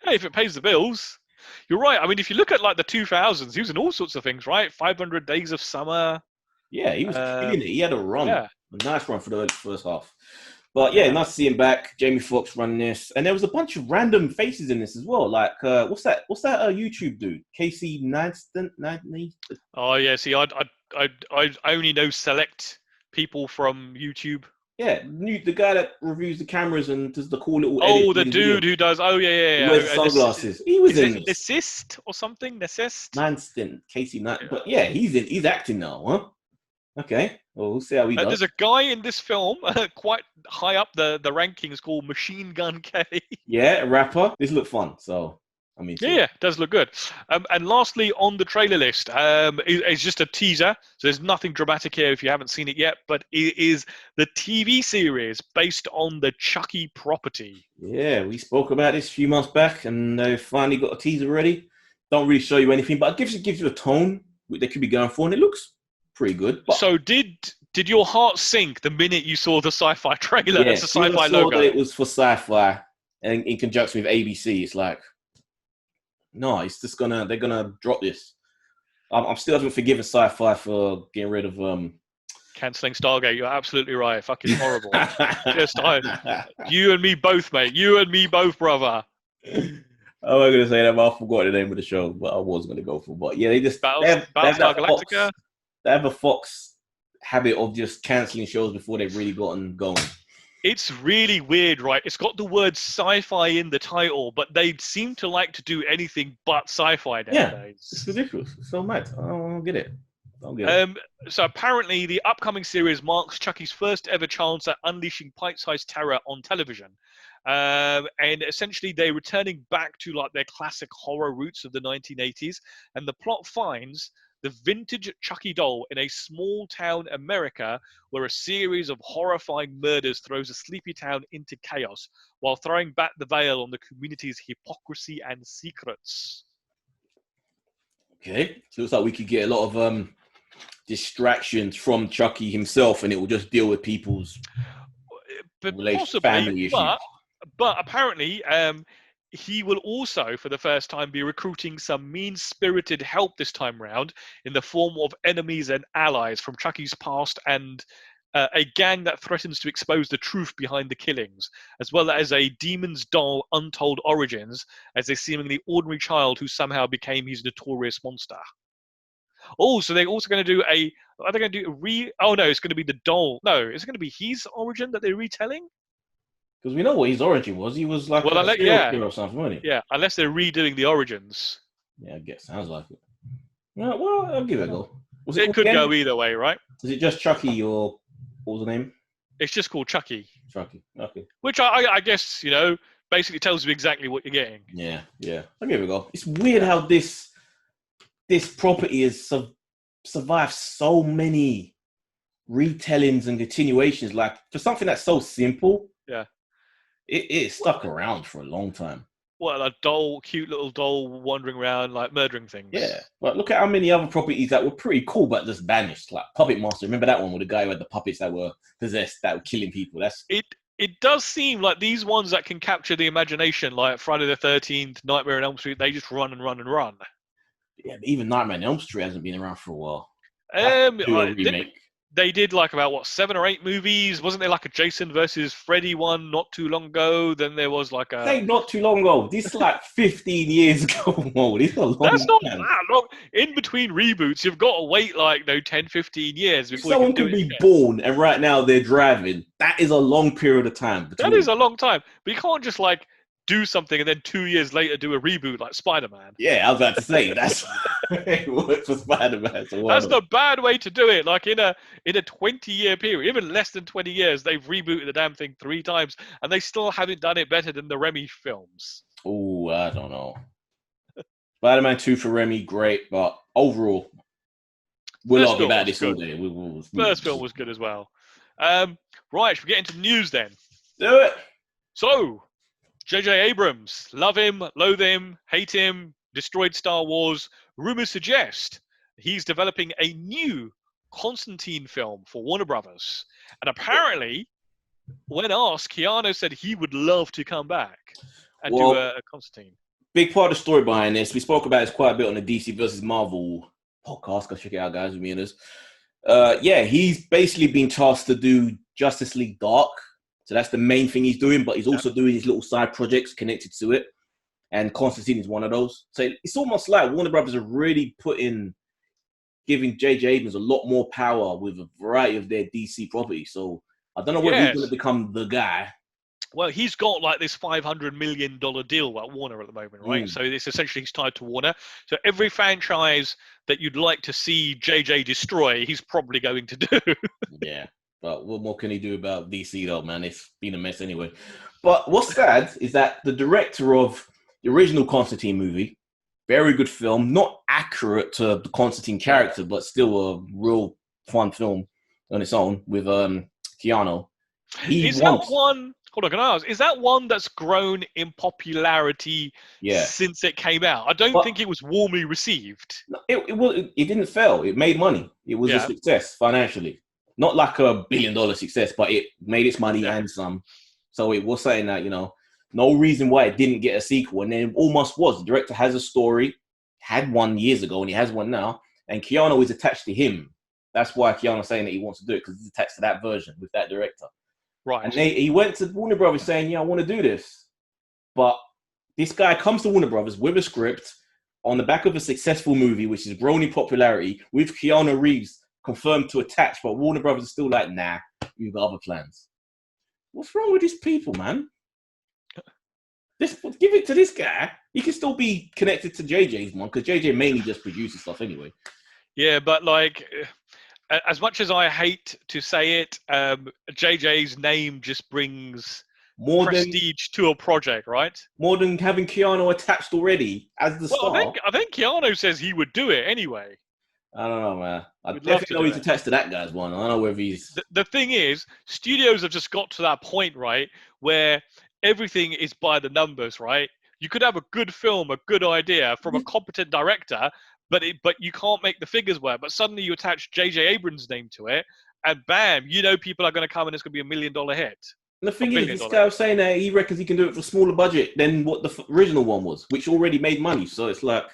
Hey, if it pays the bills. You're right. I mean, if you look at the 2000s, he was in all sorts of things, right? 500 Days of Summer. Yeah, he was killing it. He had a run. Yeah. A nice run for the first half. But yeah, nice to see him back. Jamie Foxx running this. And there was a bunch of random faces in this as well. What's that YouTube dude? Casey Neistat? Oh, yeah. See, I only know select people from YouTube. Yeah, the guy that reviews the cameras and does the cool little edit. Oh, the dude who does... Oh, yeah. He wears sunglasses. He was in this. Necist or something? Necist? Neistat. Casey Neistat. But yeah, he's acting now, huh? Okay, well, we'll see how he does. There's a guy in this film, quite high up the rankings, called Machine Gun Kelly. Yeah, a rapper. This looked fun, so I mean. Yeah, it does look good. And lastly, on the trailer list, it's just a teaser, so there's nothing dramatic here if you haven't seen it yet. But it is the TV series based on the Chucky property. Yeah, we spoke about this a few months back, and they finally got a teaser ready. don't really show you anything, but it gives you a tone they could be going for, and it looks pretty good. But so did your heart sink the minute you saw the sci-fi trailer? yeah, It's a sci-fi saw logo. that it was for sci-fi, and in conjunction with ABC, it's like, no, it's just they're gonna drop this. I'm still haven't forgiven sci-fi for getting rid of cancelling Stargate. You're absolutely right. Fucking horrible. You and me both, mate. You and me both, brother. I'm not gonna say that, but I forgot the name of the show. But I was gonna go for. But yeah, they have Galactica. They have a Fox habit of just cancelling shows before they've really gotten going. It's really weird, right? It's got the word sci-fi in the title, but they seem to like to do anything but sci-fi nowadays. Yeah, it's ridiculous. It's so mad. I don't get it. So apparently the upcoming series marks Chucky's first ever chance at unleashing bite-sized terror on television. And essentially they're returning back to like their classic horror roots of the 1980s. And the plot finds the vintage Chucky doll in a small town America where a series of horrifying murders throws a sleepy town into chaos while throwing back the veil on the community's hypocrisy and secrets. Okay, so it looks like we could get a lot of distractions from Chucky himself, and it will just deal with people's family issues. But apparently, he will also, for the first time, be recruiting some mean-spirited help this time round in the form of enemies and allies from Chucky's past and a gang that threatens to expose the truth behind the killings, as well as a demon's doll untold origins as a seemingly ordinary child who somehow became his notorious monster. Oh, so they're also going to do are they going to do oh no, it's going to be the doll. No, is it going to be his origin that they're retelling? Because we know what his origin was. He was like a serial killer or something, wasn't he? Yeah, unless they're redoing the origins. Yeah, I guess. Sounds like it. Yeah, well, I'll give it a go. It could go either way, right? Is it just Chucky or what was the name? It's just called Chucky. Chucky, okay. Which I guess, basically tells you exactly what you're getting. Yeah. I'll give it a go. It's weird how this property has survived so many retellings and continuations. Like, for something that's so simple, yeah, it stuck around for a long time. What, a cute little doll wandering around, like, murdering things? Yeah. But look at how many other properties that were pretty cool but just vanished. Like Puppet Master. Remember that one with the guy who had the puppets that were possessed, that were killing people? It does seem like these ones that can capture the imagination, like Friday the 13th, Nightmare on Elm Street, they just run and run and run. Yeah, but even Nightmare on Elm Street hasn't been around for a while. Remake. They did like about 7 or 8 movies. Wasn't there like a Jason versus Freddy one not too long ago? Then there was like not too long ago. This is like 15 years ago. Whoa, this is a long That's not that long. In between reboots, you've got to wait 10, 15 years before someone can be born and right now they're driving. That is a long period of time. That is a long time. But you can't just do something and then 2 years later do a reboot like Spider-Man. Yeah, I was about to say that's it worked for Spider-Man. So that's the bad way to do it. Like in a 20-year period, even less than 20 years, they've rebooted the damn thing 3 times, and they still haven't done it better than the Remy films. Oh, I don't know. Spider-Man 2 for Remy, great, but overall, we'll argue about this all day. First film was good as well. Right, should we get into the news then? Do it. So, J.J. Abrams, love him, loathe him, hate him, destroyed Star Wars. Rumors suggest he's developing a new Constantine film for Warner Brothers. And apparently, when asked, Keanu said he would love to come back and do a Constantine. Big part of the story behind this, we spoke about this quite a bit on the DC versus Marvel podcast. Go check it out, guys, with me and us. He's basically been tasked to do Justice League Dark. So that's the main thing he's doing, but he's also doing his little side projects connected to it. And Constantine is one of those. So it's almost like Warner Brothers are really giving J.J. Abrams a lot more power with a variety of their DC properties. So I don't know whether he's going to become the guy. Well, he's got this $500 million deal at Warner at the moment, right? So it's essentially he's tied to Warner. So every franchise that you'd like to see JJ destroy, he's probably going to do. Yeah. But what more can he do about DC, though, man? It's been a mess anyway. But what's sad is that the director of the original Constantine movie, very good film, not accurate to the Constantine character, but still a real fun film on its own with Keanu. Is that one Hold on, can I ask? Is that one that's grown in popularity since it came out? I don't think it was warmly received. It didn't fail. It made money. It was a success financially. Not like $1 billion success, but it made its money and some. So it was saying that, no reason why it didn't get a sequel. And then it almost was. The director has a story, had one years ago, and he has one now. And Keanu is attached to him. That's why Keanu's saying that he wants to do it, because he's attached to that version with that director. Right. And he went to Warner Brothers saying, I want to do this. But this guy comes to Warner Brothers with a script on the back of a successful movie, which has grown in popularity, with Keanu Reeves confirmed to attach. But Warner Brothers is still like, nah, we've got other plans. What's wrong with these people, man? Give it to this guy. He can still be connected to JJ's one, because JJ mainly just produces stuff anyway. Yeah, but as much as I hate to say it, JJ's name just brings more prestige to a project, right? More than having Keanu attached already as the star. I think Keanu says he would do it anyway. I don't know, man. I definitely know he's attached to that guy's one. I don't know whether he's... The thing is, studios have just got to that point, right, where everything is by the numbers, right? You could have a good film, a good idea from a competent director, but you can't make the figures work. But suddenly you attach J.J. Abrams' name to it, and bam, people are going to come and it's going to be $1 million hit. And the thing is, this guy was saying that he reckons he can do it for a smaller budget than what the original one was, which already made money. So it's like...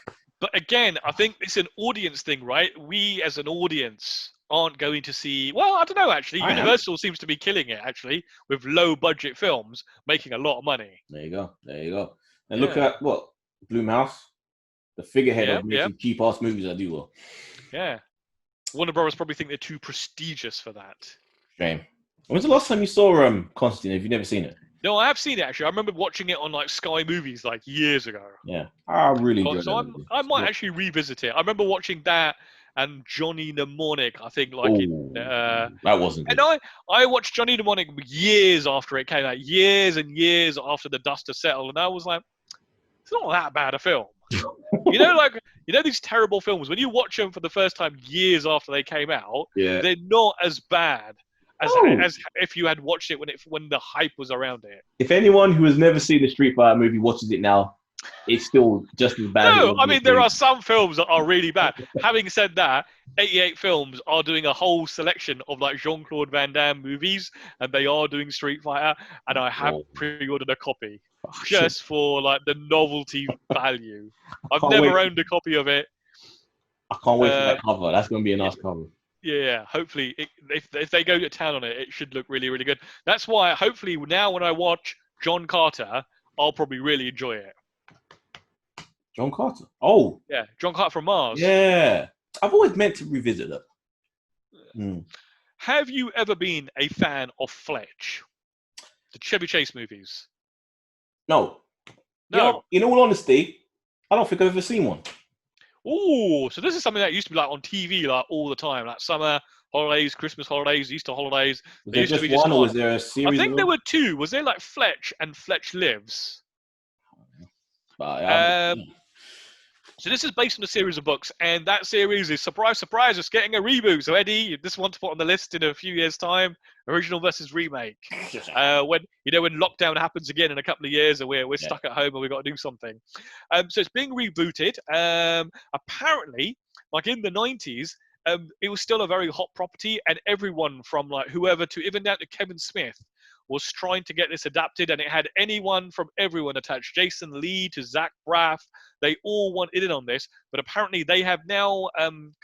But again, I think it's an audience thing, right? We as an audience aren't going to see... Well, I don't know, actually. Universal seems to be killing it, actually, with low-budget films making a lot of money. There you go. And look at, Blumhouse, the figurehead of making cheap-ass movies that do well. Yeah. Warner Brothers probably think they're too prestigious for that. Shame. When's the last time you saw Constantine? Have you never seen it? No, I have seen it, actually. I remember watching it on, Sky Movies, years ago. Yeah. I really enjoyed it. So I might actually revisit it. I remember watching that and Johnny Mnemonic, I think, that wasn't good. And I watched Johnny Mnemonic years after it came out, years and years after the dust had settled, and I was like, it's not that bad a film. These terrible films, when you watch them for the first time years after they came out, they're not as bad as if you had watched it when the hype was around it. If anyone who has never seen the Street Fighter movie watches it now, it's still just as bad. No, I mean, there are some films that are really bad. Having said that, 88 Films are doing a whole selection of Jean-Claude Van Damme movies, and they are doing Street Fighter, and I have pre-ordered a copy just for the novelty value. I've never owned a copy of it. I can't wait for that cover. That's going to be a nice cover. Yeah, hopefully, if they go to town on it, it should look really, really good. That's why, hopefully, now when I watch John Carter, I'll probably really enjoy it. John Carter? Oh. Yeah, John Carter from Mars. Yeah. I've always meant to revisit that. Have you ever been a fan of Fletch? The Chevy Chase movies? No. In all honesty, I don't think I've ever seen one. Oh, so this is something that used to be on TV all the time, summer holidays, Christmas holidays, Easter holidays. Was there just one, or was there a series? I think there were two. Was there Fletch and Fletch Lives? So this is based on a series of books, and that series is, surprise, surprise, it's getting a reboot. So Eddie, this one to put on the list in a few years' time, original versus remake. When lockdown happens again in a couple of years, and we're stuck at home and we've got to do something. So it's being rebooted. Apparently, in the 90s, it was still a very hot property, and everyone from whoever to even down to Kevin Smith was trying to get this adapted, and it had anyone from everyone attached. Jason Lee to Zach Braff. They all wanted in on this, but apparently they have now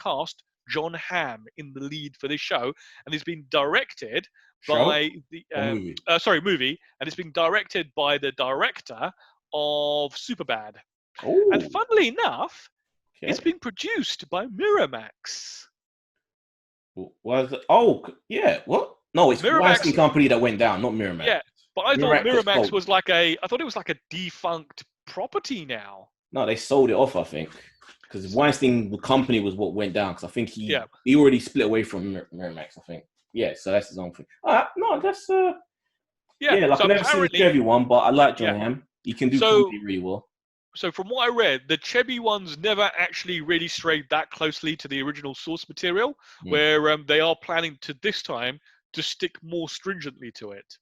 cast John Hamm in the lead for this show, and it's been directed by the movie, and it's being directed by the director of Superbad. Ooh. And funnily enough, it's being produced by Miramax. What? Oh, yeah. What? No, it's Miramax, Weinstein Company that went down, not Miramax. Yeah, but I thought Miramax was I thought it was a defunct property now. No, they sold it off, I think. Because Weinstein Company was what went down. Because I think he already split away from Miramax, I think. Yeah, so that's his own thing. No, that's... I've never seen the Chevy one, but I like John Hamm. He can do comedy really well. So from what I read, the Chevy ones never actually really strayed that closely to the original source material, where they are planning to this time to stick more stringently to it.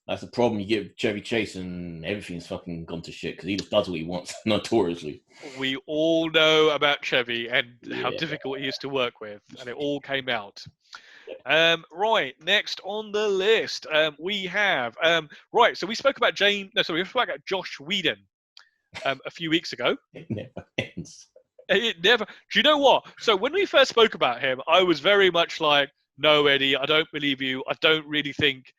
That's the problem. You get Chevy Chase and everything's fucking gone to shit because he just does what he wants, notoriously. We all know about Chevy and how difficult he is to work with, and it all came out. Right, next on the list, we have right. So we spoke about we spoke about Josh Whedon a few weeks ago. It never ends. It never. Do you know what? So when we first spoke about him, I was very much like, "No, Eddie, I don't believe you. I don't really think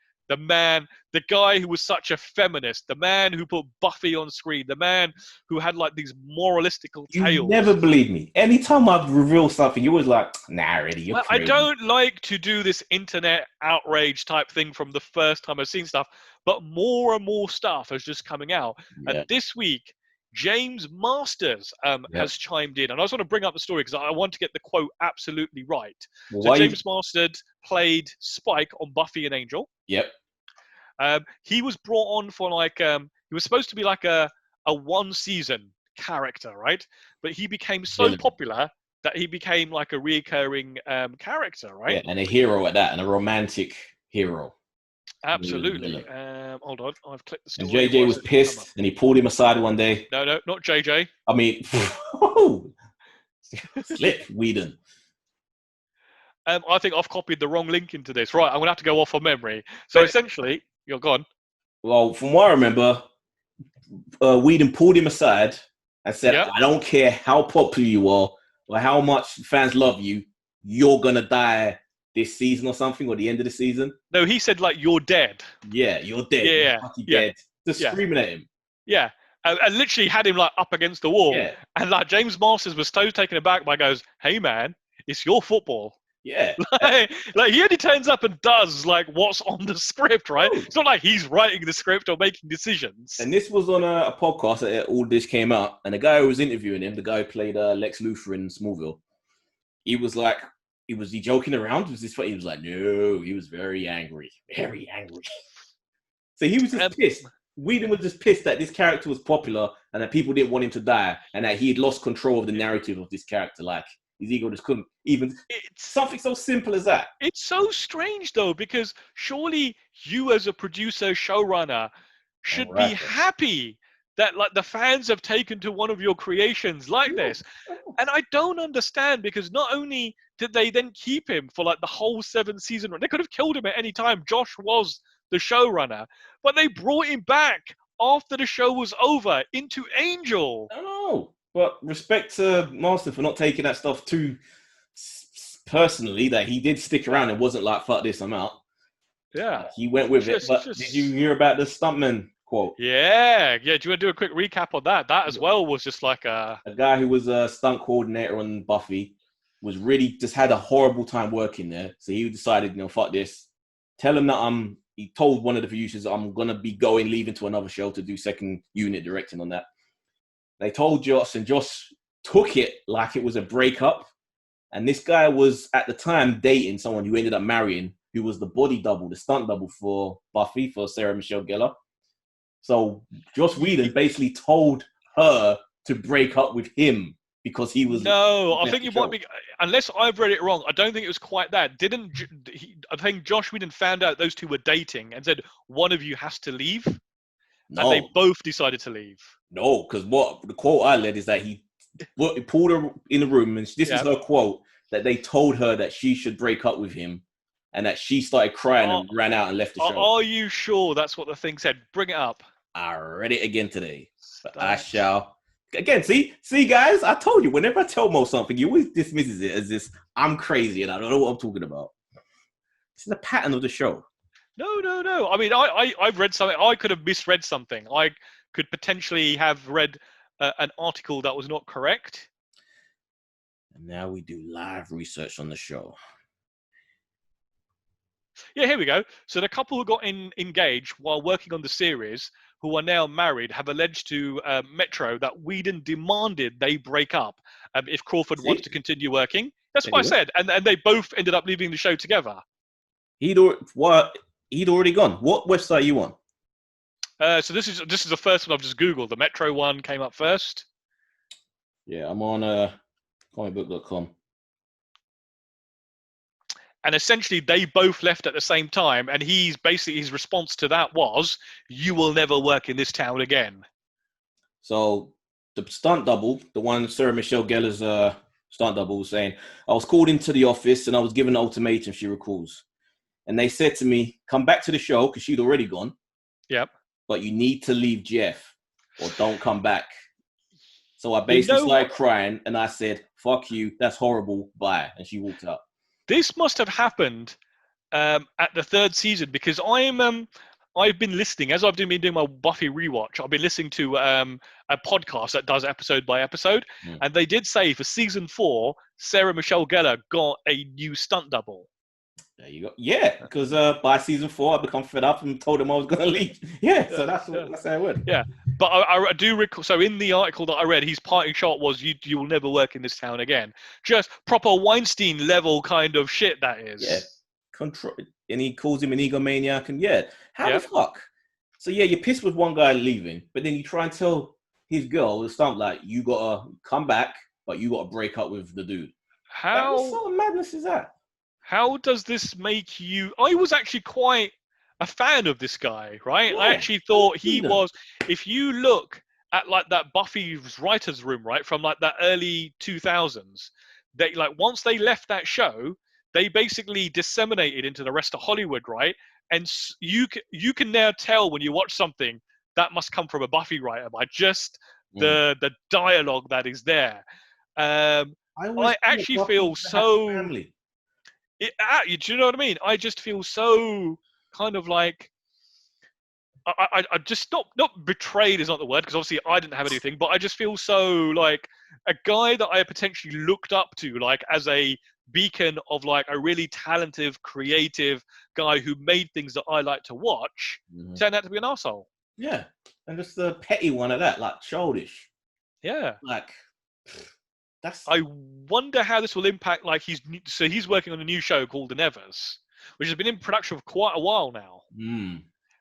the guy who was such a feminist, the man who put Buffy on screen, the man who had like these moralistical tales." You never believe me. Anytime I've revealed something, you always like, "Nah, Eddie, you're crazy." I don't like to do this internet outrage type thing from the first time I've seen stuff, but more and more stuff is just coming out. Yeah. And this week, James Masters has chimed in. And I just want to bring up the story because I want to get the quote absolutely right. Well, so James Masters played Spike on Buffy and Angel. Yep. He was brought on for he was supposed to be like a one season character, right? But he became so popular that he became like a recurring character, right? Yeah, and a hero at that, and a romantic hero. Absolutely. Hold on, I've clicked the story. And JJ was pissed, and he pulled him aside one day. No, not JJ. I mean, slip Whedon. I think I've copied the wrong link into this. Right, I'm gonna have to go off of memory. So essentially, you're gone. Well, from what I remember, Whedon pulled him aside and said, "I don't care how popular you are or how much fans love you, you're gonna die this season or something, or the end of the season." No, he said like, "You're dead." Yeah, you're dead. Yeah, you're dead. Just screaming at him. Yeah, and literally had him like up against the wall. Yeah. And like James Masters was so taken aback by goes, "Hey man, it's your football." Yeah. like he only turns up and does like what's on the script, right? It's not like he's writing the script or making decisions. And this was on a podcast that all this came out, and the guy who was interviewing him, the guy who played Lex Luthor in Smallville, he was like, was he joking around? Was this funny? He was like, no, he was very angry. Very angry. So he was just pissed. Whedon was just pissed that this character was popular and that people didn't want him to die and that he had lost control of the narrative of this character. Like, his ego just couldn't even... It's something so simple as that. It's so strange, though, because surely you as a producer, showrunner, should be happy that like the fans have taken to one of your creations like this. And I don't understand, because not only did they then keep him for like the whole 7th season, they could have killed him at any time. Josh was the showrunner, but they brought him back after the show was over into Angel. I don't know. But respect to Master for not taking that stuff too personally, that he did stick around and wasn't like, fuck this, I'm out. Yeah. He went with it. But did you hear about the stuntman quote? Yeah. Do you want to do a quick recap on that? That as well was just like a guy who was a stunt coordinator on Buffy was really just had a horrible time working there. So he decided, fuck this. Tell him that he told one of the producers, I'm going to be leaving to another show to do second unit directing on that. They told Josh, and Josh took it like it was a breakup. And this guy was, at the time, dating someone who ended up marrying, who was the body double, the stunt double for Buffy, for Sarah Michelle Gellar. So Joss Whedon basically told her to break up with him because he was... No, I think you might be... Unless I've read it wrong, I don't think it was quite that. I think Joss Whedon found out those two were dating and said, one of you has to leave. No. And they both decided to leave. No, because what the quote I read is that he pulled her in the room, and this is her quote, that they told her that she should break up with him, and that she started crying and ran out and left the show. Are you sure that's what the thing said? Bring it up. I read it again today, but I shall. Again, see, guys, I told you, whenever I tell Mo something, he always dismisses it as this, I'm crazy and I don't know what I'm talking about. It's the pattern of the show. No. I mean, I've read something. I could have misread something. I could potentially have read an article that was not correct. And now we do live research on the show. Yeah, here we go. So the couple who got engaged while working on the series, who are now married, have alleged to Metro that Whedon demanded they break up if Crawford wants to continue working. That's what I said. And they both ended up leaving the show together. He'd already gone. What website are you on? So this is the first one I've just Googled. The Metro one came up first. Yeah, I'm on comicbook.com. And essentially, they both left at the same time. And he's basically, his response to that was, "You will never work in this town again." So the stunt double, the one Sarah Michelle Gellar's stunt double, was saying, I was called into the office and I was given an ultimatum, she recalls. And they said to me, come back to the show, because she'd already gone. Yep. But you need to leave Jeff or don't come back. So I basically started crying and I said, fuck you, that's horrible, bye. And she walked out. This must have happened at the third season, because I've been listening, as I've been doing my Buffy rewatch, I've been listening to a podcast that does episode by episode, and they did say for season 4, Sarah Michelle Gellar got a new stunt double. There you go. Yeah, because by season 4, I become fed up and told them I was going to leave. Yeah, so that's how it went. Yeah, but I do recall, so in the article that I read, his parting shot was, you will never work in this town again. Just proper Weinstein level kind of shit, that is. Yeah, control. And he calls him an egomaniac, and how the fuck? So you're pissed with one guy leaving, but then you try and tell his girl, it's something like, you gotta come back, but you gotta break up with the dude. What sort of madness is that? How does this make you? I was actually quite a fan of this guy, right? I actually thought he was. If you look at like that Buffy's writers' room, right, from like that early 2000s, they like once they left that show, they basically disseminated into the rest of Hollywood, right? And you can now tell when you watch something that must come from a Buffy writer by just the dialogue that is there. I actually feel so. Do you know what I mean? I just feel so kind of like I just not betrayed is not the word, because obviously I didn't have anything, but I just feel so like a guy that I potentially looked up to, like as a beacon of like a really talented, creative guy who made things that I like to watch, turned out to be an arsehole. Yeah, and just the petty one of that, like childish. Yeah, like I wonder how this will impact. Like he's working on a new show called The Nevers, which has been in production for quite a while now.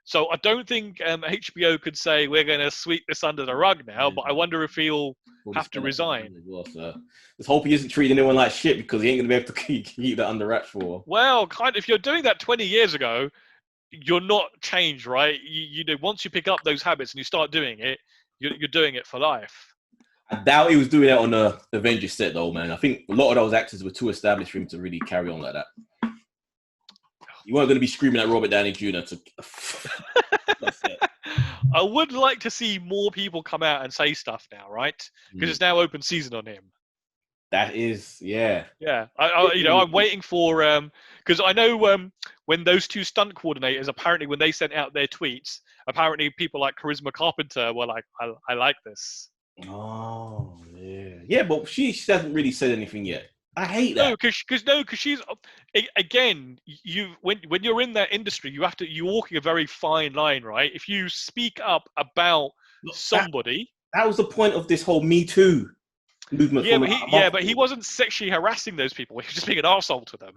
So I don't think HBO could say we're going to sweep this under the rug now. But I wonder if he'll have to resign. Well, so let's hope he isn't treating anyone like shit, because he ain't going to be able to keep that under wraps for. Well, if you're doing that 20 years ago, you're not changed, right? You know, once you pick up those habits and you start doing it, you're doing it for life. I doubt he was doing that on the Avengers set, though, man. I think a lot of those actors were too established for him to really carry on like that. You weren't going to be screaming at Robert Downey Jr. to... I would like to see more people come out and say stuff now, right? Because it's now open season on him. That is, yeah. Yeah, I'm waiting for... Because I know when those two stunt coordinators, apparently when they sent out their tweets, apparently people like Charisma Carpenter were like, I like this. Oh, yeah. Yeah, but she hasn't really said anything yet. I hate that. No, because she's again. When you're in that industry, you're walking a very fine line, right? If you speak up about somebody, that was the point of this whole Me Too movement. But he wasn't sexually harassing those people. He was just being an arsehole to them.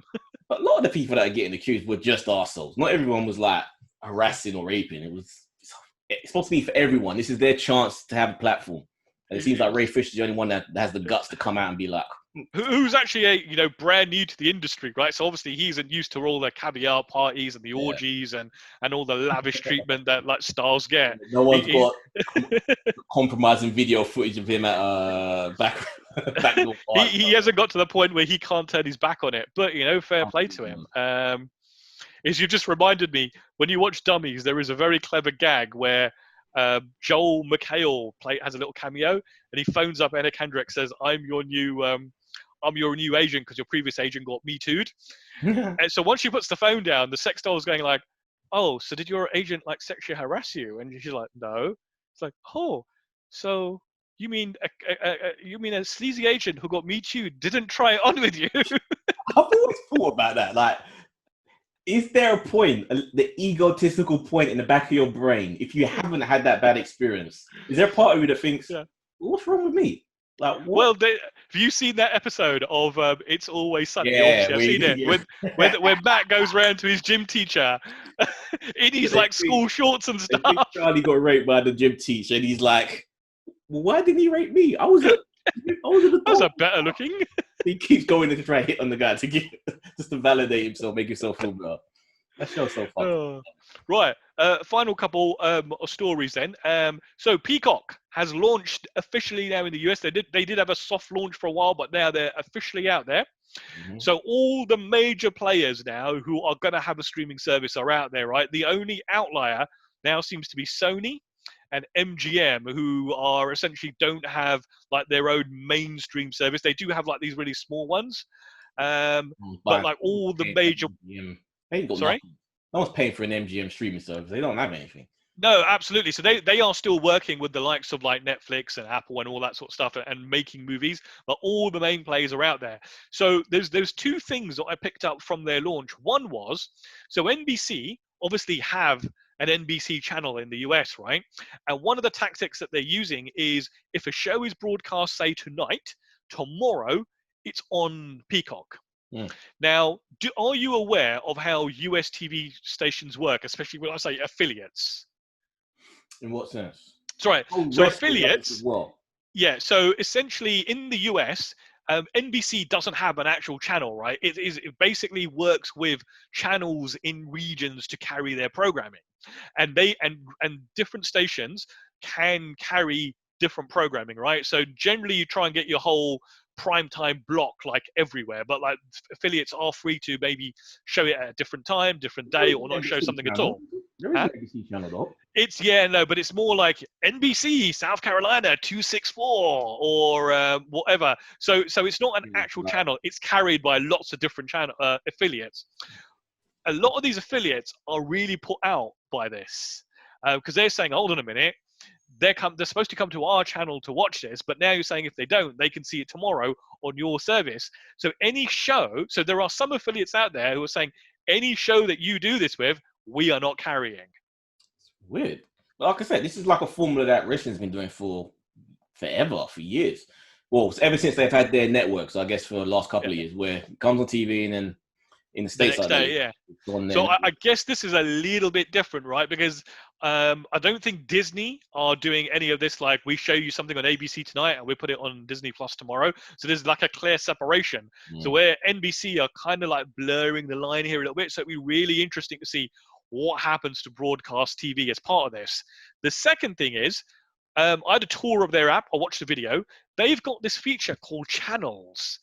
But a lot of the people that are getting accused were just arseholes. Not everyone was like harassing or raping. It's supposed to be for everyone. This is their chance to have a platform. And it seems like Ray Fisher's the only one that has the guts to come out and be like, who's actually brand new to the industry, right? So obviously he isn't used to all the caviar parties and the orgies and all the lavish treatment that like stars get. No one's got compromising video footage of him at back door party. He hasn't got to the point where he can't turn his back on it. But fair play to him. Is you just reminded me, when you watch Dummies, there is a very clever gag where Joel McHale has a little cameo, and he phones up Anna Kendrick, says, I'm your new agent because your previous agent got Me Too'd. And so once she puts the phone down, the sex doll is going like, oh, so did your agent like sexually harass you? And she's like, no. It's like, oh, so you mean a sleazy agent who got Me Too'd didn't try it on with you? I've always thought about that. Like, is there a point, the egotistical point in the back of your brain, if you haven't had that bad experience, is there a part of you that thinks, what's wrong with me? Like, what? Well, have you seen that episode of It's Always Sunny? I've seen it. Yeah. When Matt goes round to his gym teacher in his like school shorts and stuff. Charlie got raped by the gym teacher, and he's like, well, why didn't he rape me? I was a better looking. He keeps going to try to hit on the guy to just to validate himself, make himself feel better. That show's so fun. Right. Final couple of stories then. So Peacock has launched officially now in the US. They did have a soft launch for a while, but now they're officially out there. Mm-hmm. So all the major players now who are going to have a streaming service are out there, right? The only outlier now seems to be Sony and MGM, who are essentially don't have like their own mainstream service. They do have like these really small ones, but like all the major. They ain't got Sorry? nothing. No one's paying for an MGM streaming service. They don't have anything. No, absolutely. So they are still working with the likes of like Netflix and Apple and all that sort of stuff and making movies, but all the main players are out there. So there's two things that I picked up from their launch. One was, so NBC obviously have an NBC channel in the US, right? And one of the tactics that they're using is if a show is broadcast, say tonight, tomorrow it's on Peacock. Now, are you aware of how US TV stations work, especially when I say affiliates? In what sense? Sorry. So affiliates. What? Yeah. So essentially, in the US, NBC doesn't have an actual channel, right? It basically works with channels in regions to carry their programming, and different stations can carry different programming, right? So generally, you try and get your whole primetime block like everywhere, but like affiliates are free to maybe show it at a different time, different day, or not show something at all. There is an NBC channel though. But it's more like NBC South Carolina 264 or whatever. So it's not an actual channel. It's carried by lots of different channel affiliates. A lot of these affiliates are really put out by this because they're saying, hold on a minute. They're supposed to come to our channel to watch this, but now you're saying if they don't, they can see it tomorrow on your service. So any show, so there are some affiliates out there who are saying any show that you do this with, we are not carrying. It's weird. Like I said, this is like a formula that wrestling's been doing for forever, for years. Well, ever since they've had their networks, I guess for the last couple of years, where it comes on TV and then in the States. The next day, So I guess this is a little bit different, right? Because I don't think Disney are doing any of this. Like we show you something on ABC tonight and we put it on Disney Plus tomorrow. So there's like a clear separation. So where NBC are kind of like blurring the line here a little bit. So it'd be really interesting to see what happens to broadcast TV as part of this. The second thing is, I had a tour of their app. I watched the video. They've got this feature called Channels.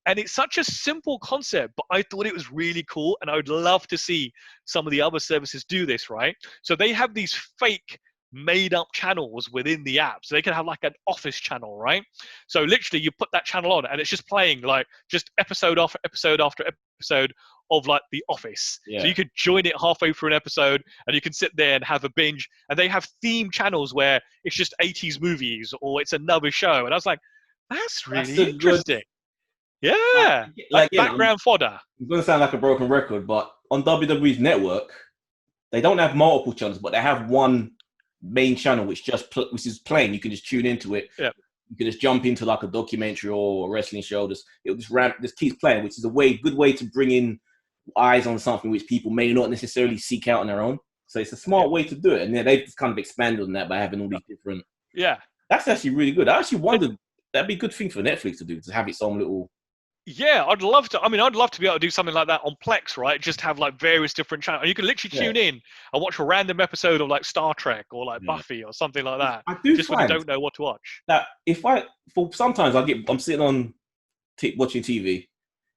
And it's such a simple concept, but I thought it was really cool. And I would love to see some of the other services do this, right? So they have these fake made up channels within the app. So they can have like an office channel, right? So literally you put that channel on and it's just playing like just episode after episode after episode of like The Office. Yeah. So you could join it halfway through an episode and you can sit there and have a binge. And they have theme channels where it's just 80s movies or it's another show. And I was like, that's really interesting. Yeah, like background fodder. It's going to sound like a broken record, but on WWE's network, they don't have multiple channels, but they have one main channel which is playing. You can just tune into it. Yeah. You can just jump into like a documentary or a wrestling show. It'll just keeps playing, which is a good way to bring in eyes on something which people may not necessarily seek out on their own. So it's a smart way to do it, and they've just kind of expanded on that by having all these different. Yeah, that's actually really good. I actually wondered that'd be a good thing for Netflix to do, to have its own little. Yeah, I'd love to. I mean, I'd love to be able to do something like that on Plex, right? Just have like various different channels. You can literally tune in and watch a random episode of like Star Trek or like Buffy or something like that. I do just when you don't know what to watch. That sometimes I'm sitting on watching TV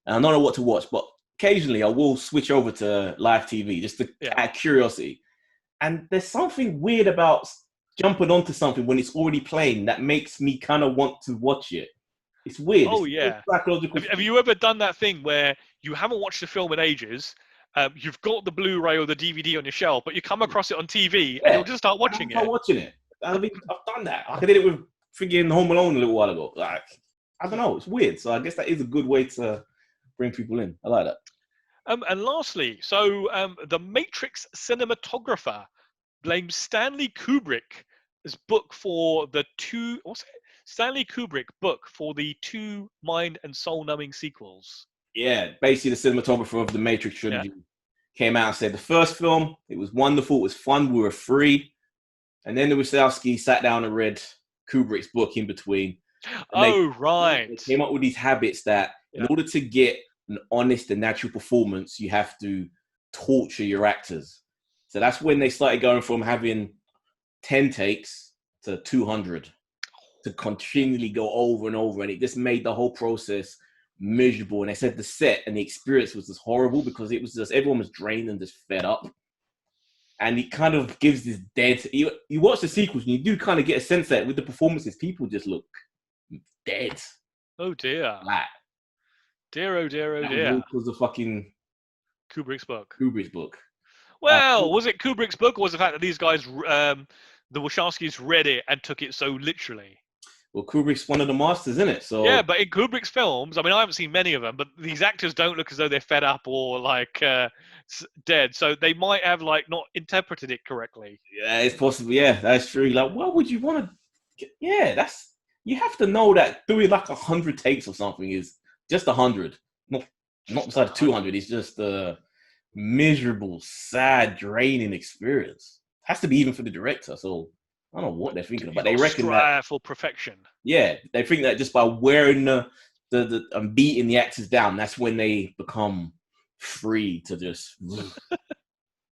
and I don't know what to watch, but occasionally I will switch over to live TV just to add curiosity. And there's something weird about jumping onto something when it's already playing that makes me kind of want to watch it. It's weird. Oh, yeah. Have you ever done that thing where you haven't watched the film in ages, you've got the Blu-ray or the DVD on your shelf, but you come across it on TV and you'll just start watching it? I've done that. I did it with freaking Home Alone a little while ago. Like, I don't know. It's weird. So I guess that is a good way to bring people in. I like that. And lastly, so the Matrix cinematographer blames Stanley Kubrick's book for the two... What's it? Stanley Kubrick book for the two mind and soul-numbing sequels. Yeah, basically the cinematographer of the Matrix trilogy came out and said the first film, it was wonderful, it was fun, we were free. And then the Wachowski sat down and read Kubrick's book in between. Right. They came up with these habits that in order to get an honest and natural performance, you have to torture your actors. So that's when they started going from having 10 takes to 200 to continually go over and over. And it just made the whole process miserable. And they said the set and the experience was just horrible because it was just, everyone was drained and just fed up. And it kind of gives this dead, you watch the sequels and you do kind of get a sense that with the performances, people just look dead. Oh dear. Flat. Dear, oh dear, oh dear. Because of fucking Kubrick's book. Well, was it Kubrick's book, or was the fact that these guys, the Wachowskis, read it and took it so literally? Well, Kubrick's one of the masters, isn't it? So yeah, but in Kubrick's films, I mean, I haven't seen many of them, but these actors don't look as though they're fed up or like dead. So they might have like not interpreted it correctly. Yeah, it's possible. Yeah, that's true. Like, why would you want to? Yeah, that's, you have to know that doing like 100 takes or something is just 100, not beside 200. It's just a miserable, sad, draining experience. It has to be even for the director. So I don't know what they're thinking about. They reckon that for perfection. Yeah, they think that just by wearing the and beating the actors down, that's when they become free to just.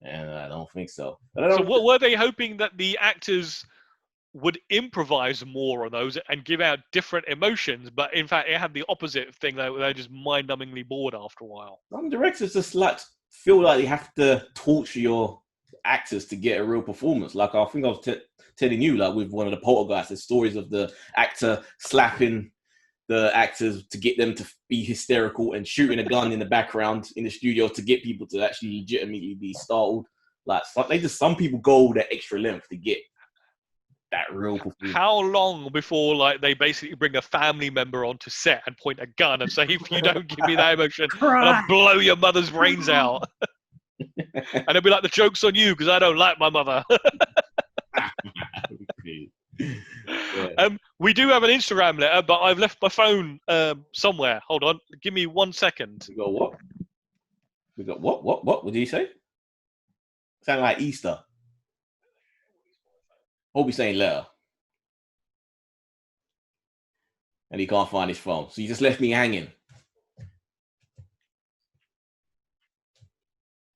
And I don't think so. So what were they hoping that the actors would improvise more on those and give out different emotions, but in fact it had the opposite thing. They're just mind-numbingly bored after a while. Some directors just like feel like you have to torture your actors to get a real performance. Like I think I was telling you, like with one of the Poltergeists, the stories of the actor slapping the actors to get them to be hysterical and shooting a gun in the background in the studio to get people to actually legitimately be startled. Like some people go that extra length to get that real performance. How long before like they basically bring a family member onto set and point a gun and say, if you don't give me that emotion, I'll blow your mother's brains out. And it'll be like, the joke's on you because I don't like my mother. Yeah. We do have an Instagram letter, but I've left my phone somewhere. Hold on, give me 1 second. We got what? We got what? What did he say? Sound like Easter. Hope he's saying letter. And he can't find his phone. So he just left me hanging.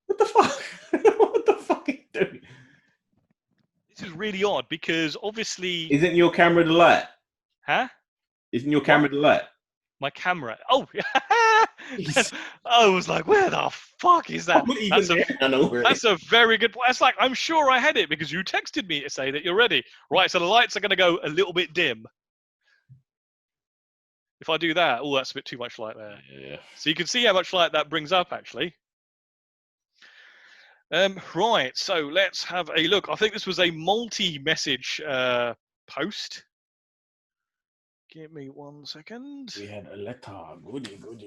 What the fuck? What the fuck are you doing? This is really odd because obviously... Isn't your camera the light? Huh? Isn't your camera the light? My camera. Oh, I was like, where the fuck is that? That's a very good point. It's like, I'm sure I had it because you texted me to say that you're ready. Right, so the lights are going to go a little bit dim. If I do that, oh, that's a bit too much light there. Yeah. So you can see how much light that brings up, actually. Right, so let's have a look. I think this was a multi-message post. Give me 1 second. We had a letter.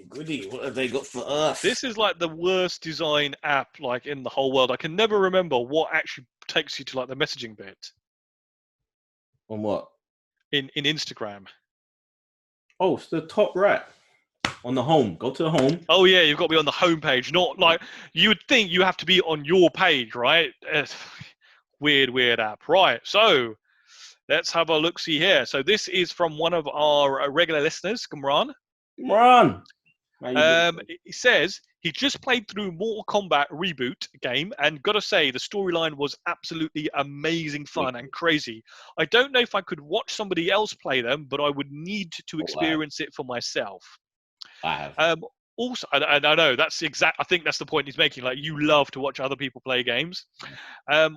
Goody. What have they got for us? This is like the worst design app like in the whole world. I can never remember what actually takes you to like the messaging bit. On what? In Instagram. Oh, it's the top right. On the home. Go to the home. Oh, yeah, you've got to be on the home page. Not like, you would think you have to be on your page, right? Weird app. Right, so... let's have a look-see here. So this is from one of our regular listeners, Kamran. He says he just played through Mortal Kombat Reboot game and got to say the storyline was absolutely amazing fun and crazy. I don't know if I could watch somebody else play them, but I would need to experience it for myself. I have. Also, I know that's I think that's the point he's making. Like, you love to watch other people play games.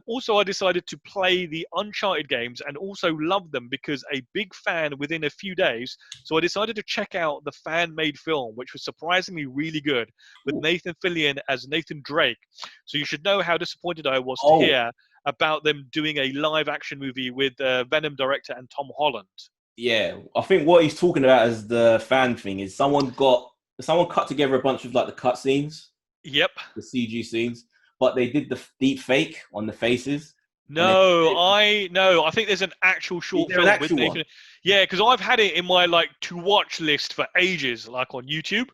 Also, I decided to play the Uncharted games and also love them because a big fan within a few days. So I decided to check out the fan-made film, which was surprisingly really good, with Nathan Fillion as Nathan Drake. So you should know how disappointed I was to hear about them doing a live-action movie with Venom director and Tom Holland. Yeah, I think what he's talking about as the fan thing is someone cut together a bunch of like the cut scenes. Yep. The CG scenes, but they did the deep fake on the faces. I think there's an actual short film with Nathan. Yeah, because I've had it in my like to watch list for ages, like on YouTube.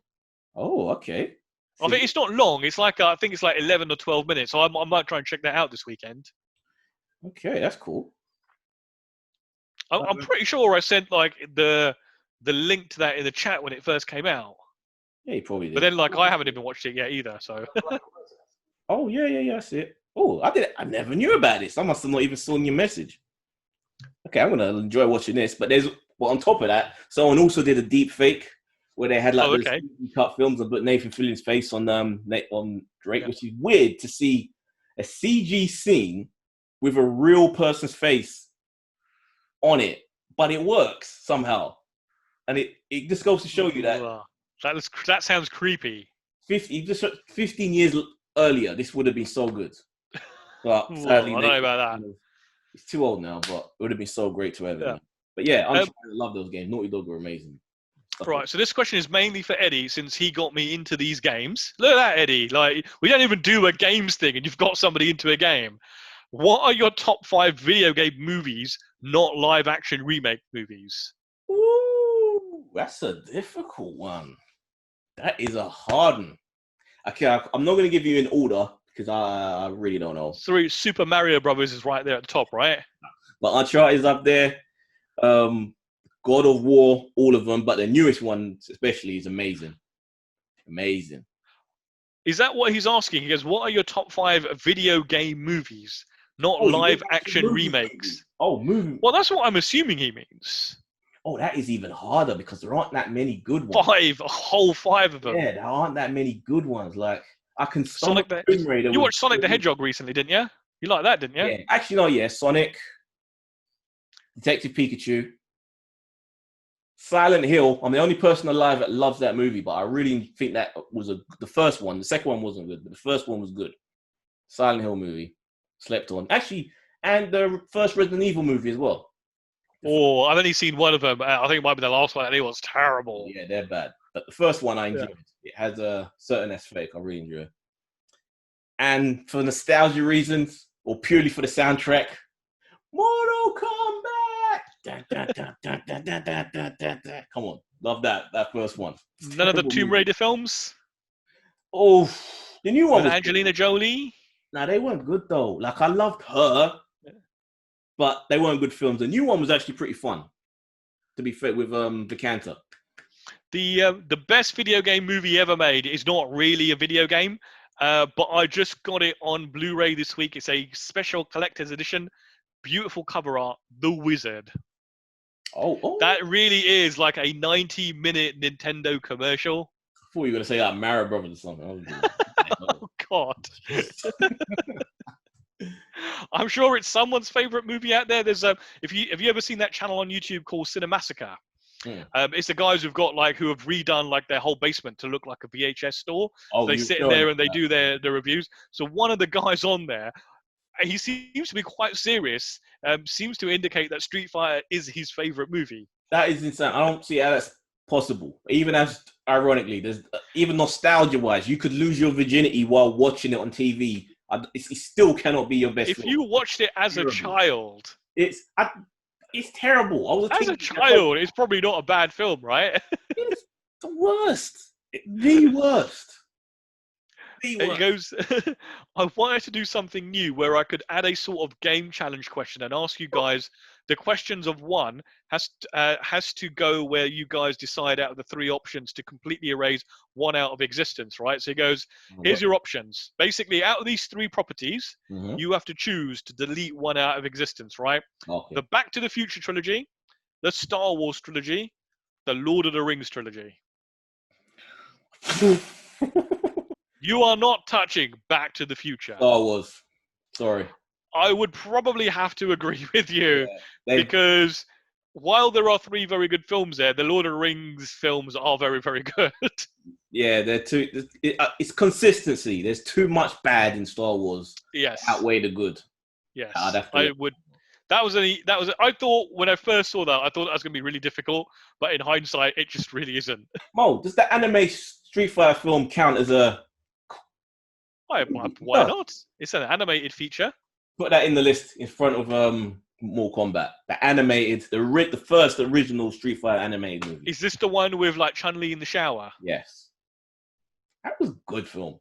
Oh, okay. I think it's not long. It's like I think it's like 11 or 12 minutes. So I might try and check that out this weekend. Okay, that's cool. I'm pretty sure I sent like the link to that in the chat when it first came out. Yeah, he probably did. But then, like, I haven't even watched it yet either. So. Oh yeah. That's it. Oh, I never knew about this. I must have not even saw your message. Okay, I'm gonna enjoy watching this. But on top of that, someone also did a deep fake where they had like cut films and put Nathan Fillion's face on Drake, which is weird to see a CG scene with a real person's face on it, but it works somehow, and it just goes to show you that sounds creepy. 15 years earlier, this would have been so good. But sadly, I don't know about that. It's too old now, but it would have been so great to have it. But yeah, I love those games. Naughty Dog were amazing. Right, so this question is mainly for Eddie, since he got me into these games. Look at that, Eddie. Like, we don't even do a games thing, and you've got somebody into a game. What are your top 5 video game movies, not live-action remake movies? Ooh, that's a difficult one. That is a hard one. Okay, I'm not going to give you an order, because I really don't know. Super Mario Brothers is right there at the top, right? But Uncharted is up there. God of War, all of them, but the newest one especially is amazing. Amazing. Is that what he's asking? He goes, what are your top 5 video game movies, not live action remakes? Movie. Well, that's what I'm assuming he means. Oh, that is even harder because there aren't that many good ones. A whole 5 of them. Yeah, there aren't that many good ones. Like, I can Sonic You watched Sonic the Hedgehog recently, didn't you? You like that, didn't you? Yeah, actually, no, yeah. Sonic, Detective Pikachu, Silent Hill. I'm the only person alive that loves that movie, but I really think that was the first one. The second one wasn't good, but the first one was good. Silent Hill movie. Slept on. Actually, and the first Resident Evil movie as well. Oh, I've only seen one of them. I think it might be the last one, and it was terrible. Yeah, they're bad. But the first one I enjoyed. Yeah. It has a certain aesthetic I really enjoy. And for nostalgia reasons, or purely for the soundtrack, Mortal Kombat! Come on, love that first one. None of the Tomb Raider films? Oh, the new one with Angelina Jolie? Nah, they weren't good though. Like, I loved her, but they weren't good films. The new one was actually pretty fun, to be fair, with Vikander. The best video game movie ever made is not really a video game, but I just got it on Blu-ray this week. It's a special collector's edition. Beautiful cover art, The Wizard. Oh. That really is like a 90-minute Nintendo commercial. I thought you were going to say like Mario Brothers or something. Oh, God. I'm sure it's someone's favorite movie out there. There's have you ever seen that channel on YouTube called Cinemassacre? It's the guys who have redone like their whole basement to look like a VHS store. They sit in there and they do their reviews. So one of the guys on there, he seems to be quite serious. Seems to indicate that Street Fighter is his favorite movie. That is insane. I don't see how that's possible. Even as ironically, there's even nostalgia-wise, you could lose your virginity while watching it on TV. It still cannot be your best. If you watched it as a child, it's terrible. As a child, it's probably not a bad film, right? It's the worst. The worst. It goes, I wanted to do something new where I could add a sort of game challenge question and ask you guys the questions of one has to go where you guys decide out of the 3 options to completely erase one out of existence, right? So he goes, here's your options. Basically, out of these 3 properties, you have to choose to delete one out of existence, right? Okay. The Back to the Future trilogy, the Star Wars trilogy, the Lord of the Rings trilogy. You are not touching Back to the Future. Star Wars. Sorry. I would probably have to agree with you because while there are 3 very good films there, the Lord of the Rings films are very, very good. Yeah, they're too. It's consistency. There's too much bad in Star Wars. Yes. Outweigh the good. Yes. I would. That was. I thought when I first saw that, I thought that was going to be really difficult, but in hindsight, it just really isn't. Mo, does the anime Street Fighter film count as a? Why not? It's an animated feature. Put that in the list in front of Mortal Kombat. The animated, the first original Street Fighter animated movie. Is this the one with like Chun-Li in the shower? Yes. That was a good film.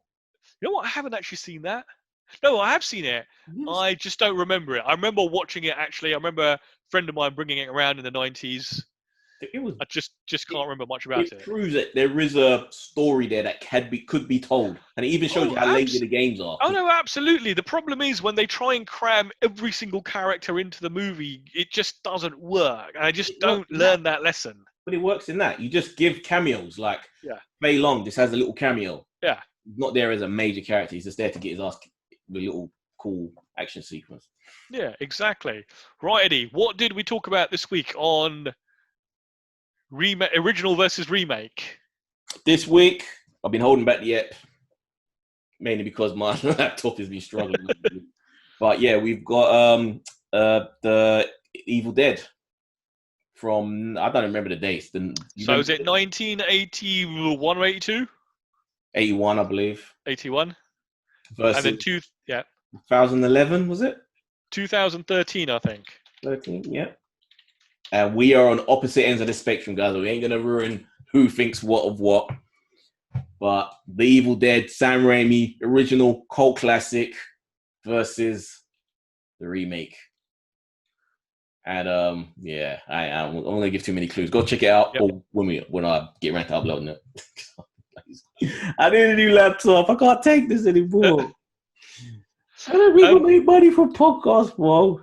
You know what? I haven't actually seen that. No, I have seen it. Yes. I just don't remember it. I remember watching it actually. I remember a friend of mine bringing it around in the 90s. It was. I just can't remember much about it. It proves that there is a story there that could be told, and it even shows you how lazy the games are. Oh no, absolutely. The problem is when they try and cram every single character into the movie, it just doesn't work. And I just don't learn that lesson. But it works in that you just give cameos, like Fei Long just has a little cameo. Yeah, not there as a major character. He's just there to get his ass with a little cool action sequence. Yeah, exactly. Right, Eddie. What did we talk about this week on original versus remake? This week, I've been holding back the app, mainly because my laptop has been struggling. But yeah, we've got the Evil Dead from, I don't remember the dates. So is it 1981 or 82? 81, I believe. 81. Versus and then 2011, was it? 2013, I think. 13, yeah. And we are on opposite ends of the spectrum, guys. We ain't going to ruin who thinks what of what. But The Evil Dead, Sam Raimi, original cult classic versus the remake. And I won't going to give too many clues. Go check it out when I get around to uploading it. I need a new laptop. I can't take this anymore. I don't even make money from podcasts, bro.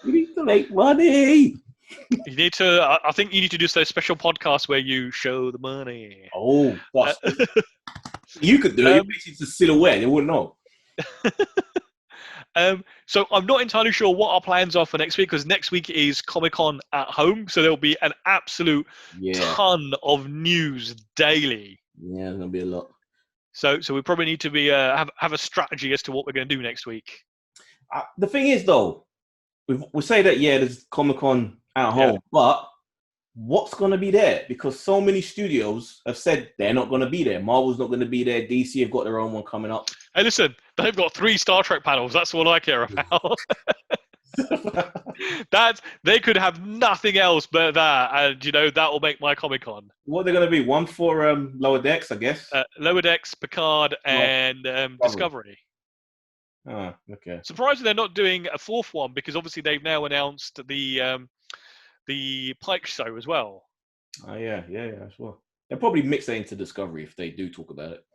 You need to make money. You need to. I think you need to do those special podcasts where you show the money. Oh, you could do it. It's a silhouette. They wouldn't know. So I'm not entirely sure what our plans are for next week, because next week is Comic-Con at home, so there'll be an absolute ton of news daily. Yeah, there's gonna be a lot. So we probably need to be have a strategy as to what we're going to do next week. The thing is, though, we say that there's Comic-Con at home, but what's going to be there? Because so many studios have said they're not going to be there. Marvel's not going to be there. DC have got their own one coming up. Hey, listen, they've got 3 Star Trek panels. That's all I care about. They could have nothing else but that, and that will make my Comic-Con. What are they going to be? One for Lower Decks, I guess. Lower Decks, Picard, and Discovery. Oh, okay. Surprisingly, they're not doing a 4th one, because obviously they've now announced the Pike show as well. Oh yeah, as well. They'll probably mix that into Discovery if they do talk about it.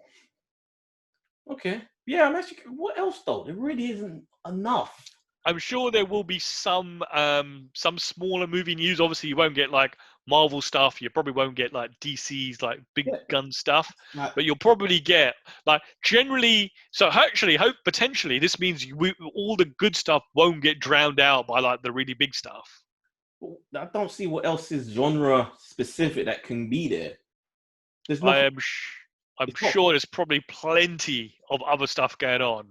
Okay. Yeah, I'm actually. What else though? There really isn't enough. I'm sure there will be some smaller movie news. Obviously, you won't get like Marvel stuff. You probably won't get like DC's like big gun stuff. Right. But you'll probably get like generally. So actually, potentially this means all the good stuff won't get drowned out by like the really big stuff. I don't see what else is genre specific that can be there. There's nothing. I'm sure there's probably plenty of other stuff going on.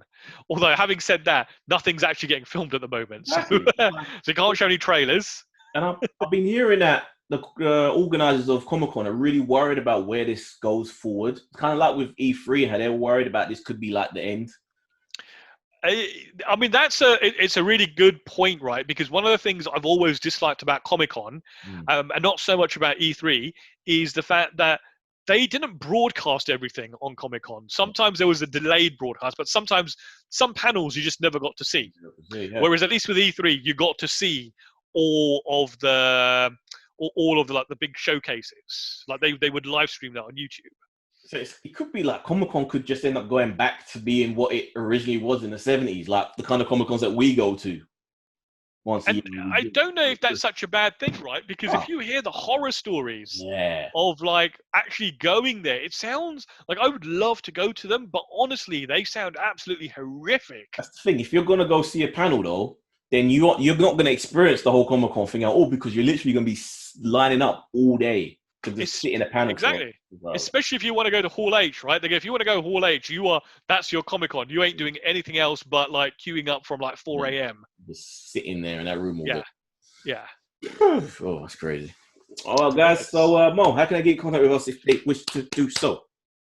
Although, having said that, nothing's actually getting filmed at the moment. Exactly. So you can't show any trailers. And I've been hearing that the organizers of Comic-Con are really worried about where this goes forward. It's kind of like with E3, how they're worried about this could be like the end. I mean, it's a really good point, right? Because one of the things I've always disliked about Comic-Con, and not so much about E3, is the fact that they didn't broadcast everything on Comic-Con. Sometimes there was a delayed broadcast, but sometimes some panels you just never got to see. Yeah. Whereas at least with E3, you got to see all of the like the big showcases. Like they would live stream that on YouTube. So it could be like Comic-Con could just end up going back to being what it originally was in the 70s, like the kind of Comic-Cons that we go to. I don't know if that's such a bad thing, right? Because if you hear the horror stories of like actually going there, it sounds like I would love to go to them, but honestly, they sound absolutely horrific. That's the thing. If you're going to go see a panel, though, then you're not going to experience the whole Comic-Con thing at all, because you're literally going to be lining up all day to just sit in a panel. Exactly. Especially if you want to go to Hall H, right? They go, if you want to go Hall H, that's your Comic-Con. You ain't doing anything else but like queuing up from like 4 a.m. Just sitting there in that room all day. Yeah. Oh, that's crazy. All right, guys. So, Mo, how can I get in contact with us if they wish to do so?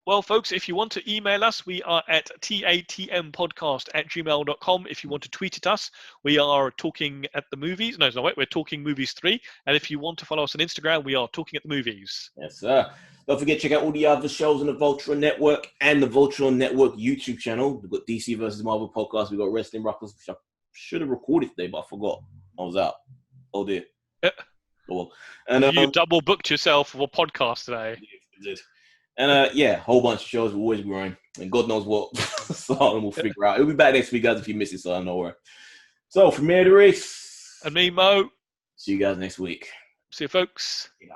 Well, folks, if you want to email us, we are at tatmpodcast@gmail.com. If you want to tweet at us, we are Talking at the Movies. No, wait, we're Talking Movies 3. And if you want to follow us on Instagram, we are Talking at the Movies. Yes, sir. Don't forget to check out all the other shows on the Voltron Network and the Voltron Network YouTube channel. We've got DC versus Marvel podcast. We've got Wrestling Ruckers, which I should have recorded today, but I forgot. I was out. Oh, dear. Well, and you double booked yourself for a podcast today. I did. And yeah, whole bunch of shows. We're always growing, and God knows what. So we'll figure out. It'll be back next week, guys. If you miss it, so I know where. So from me, the Reese, and me, Mo. See you guys next week. See you, folks. Yeah.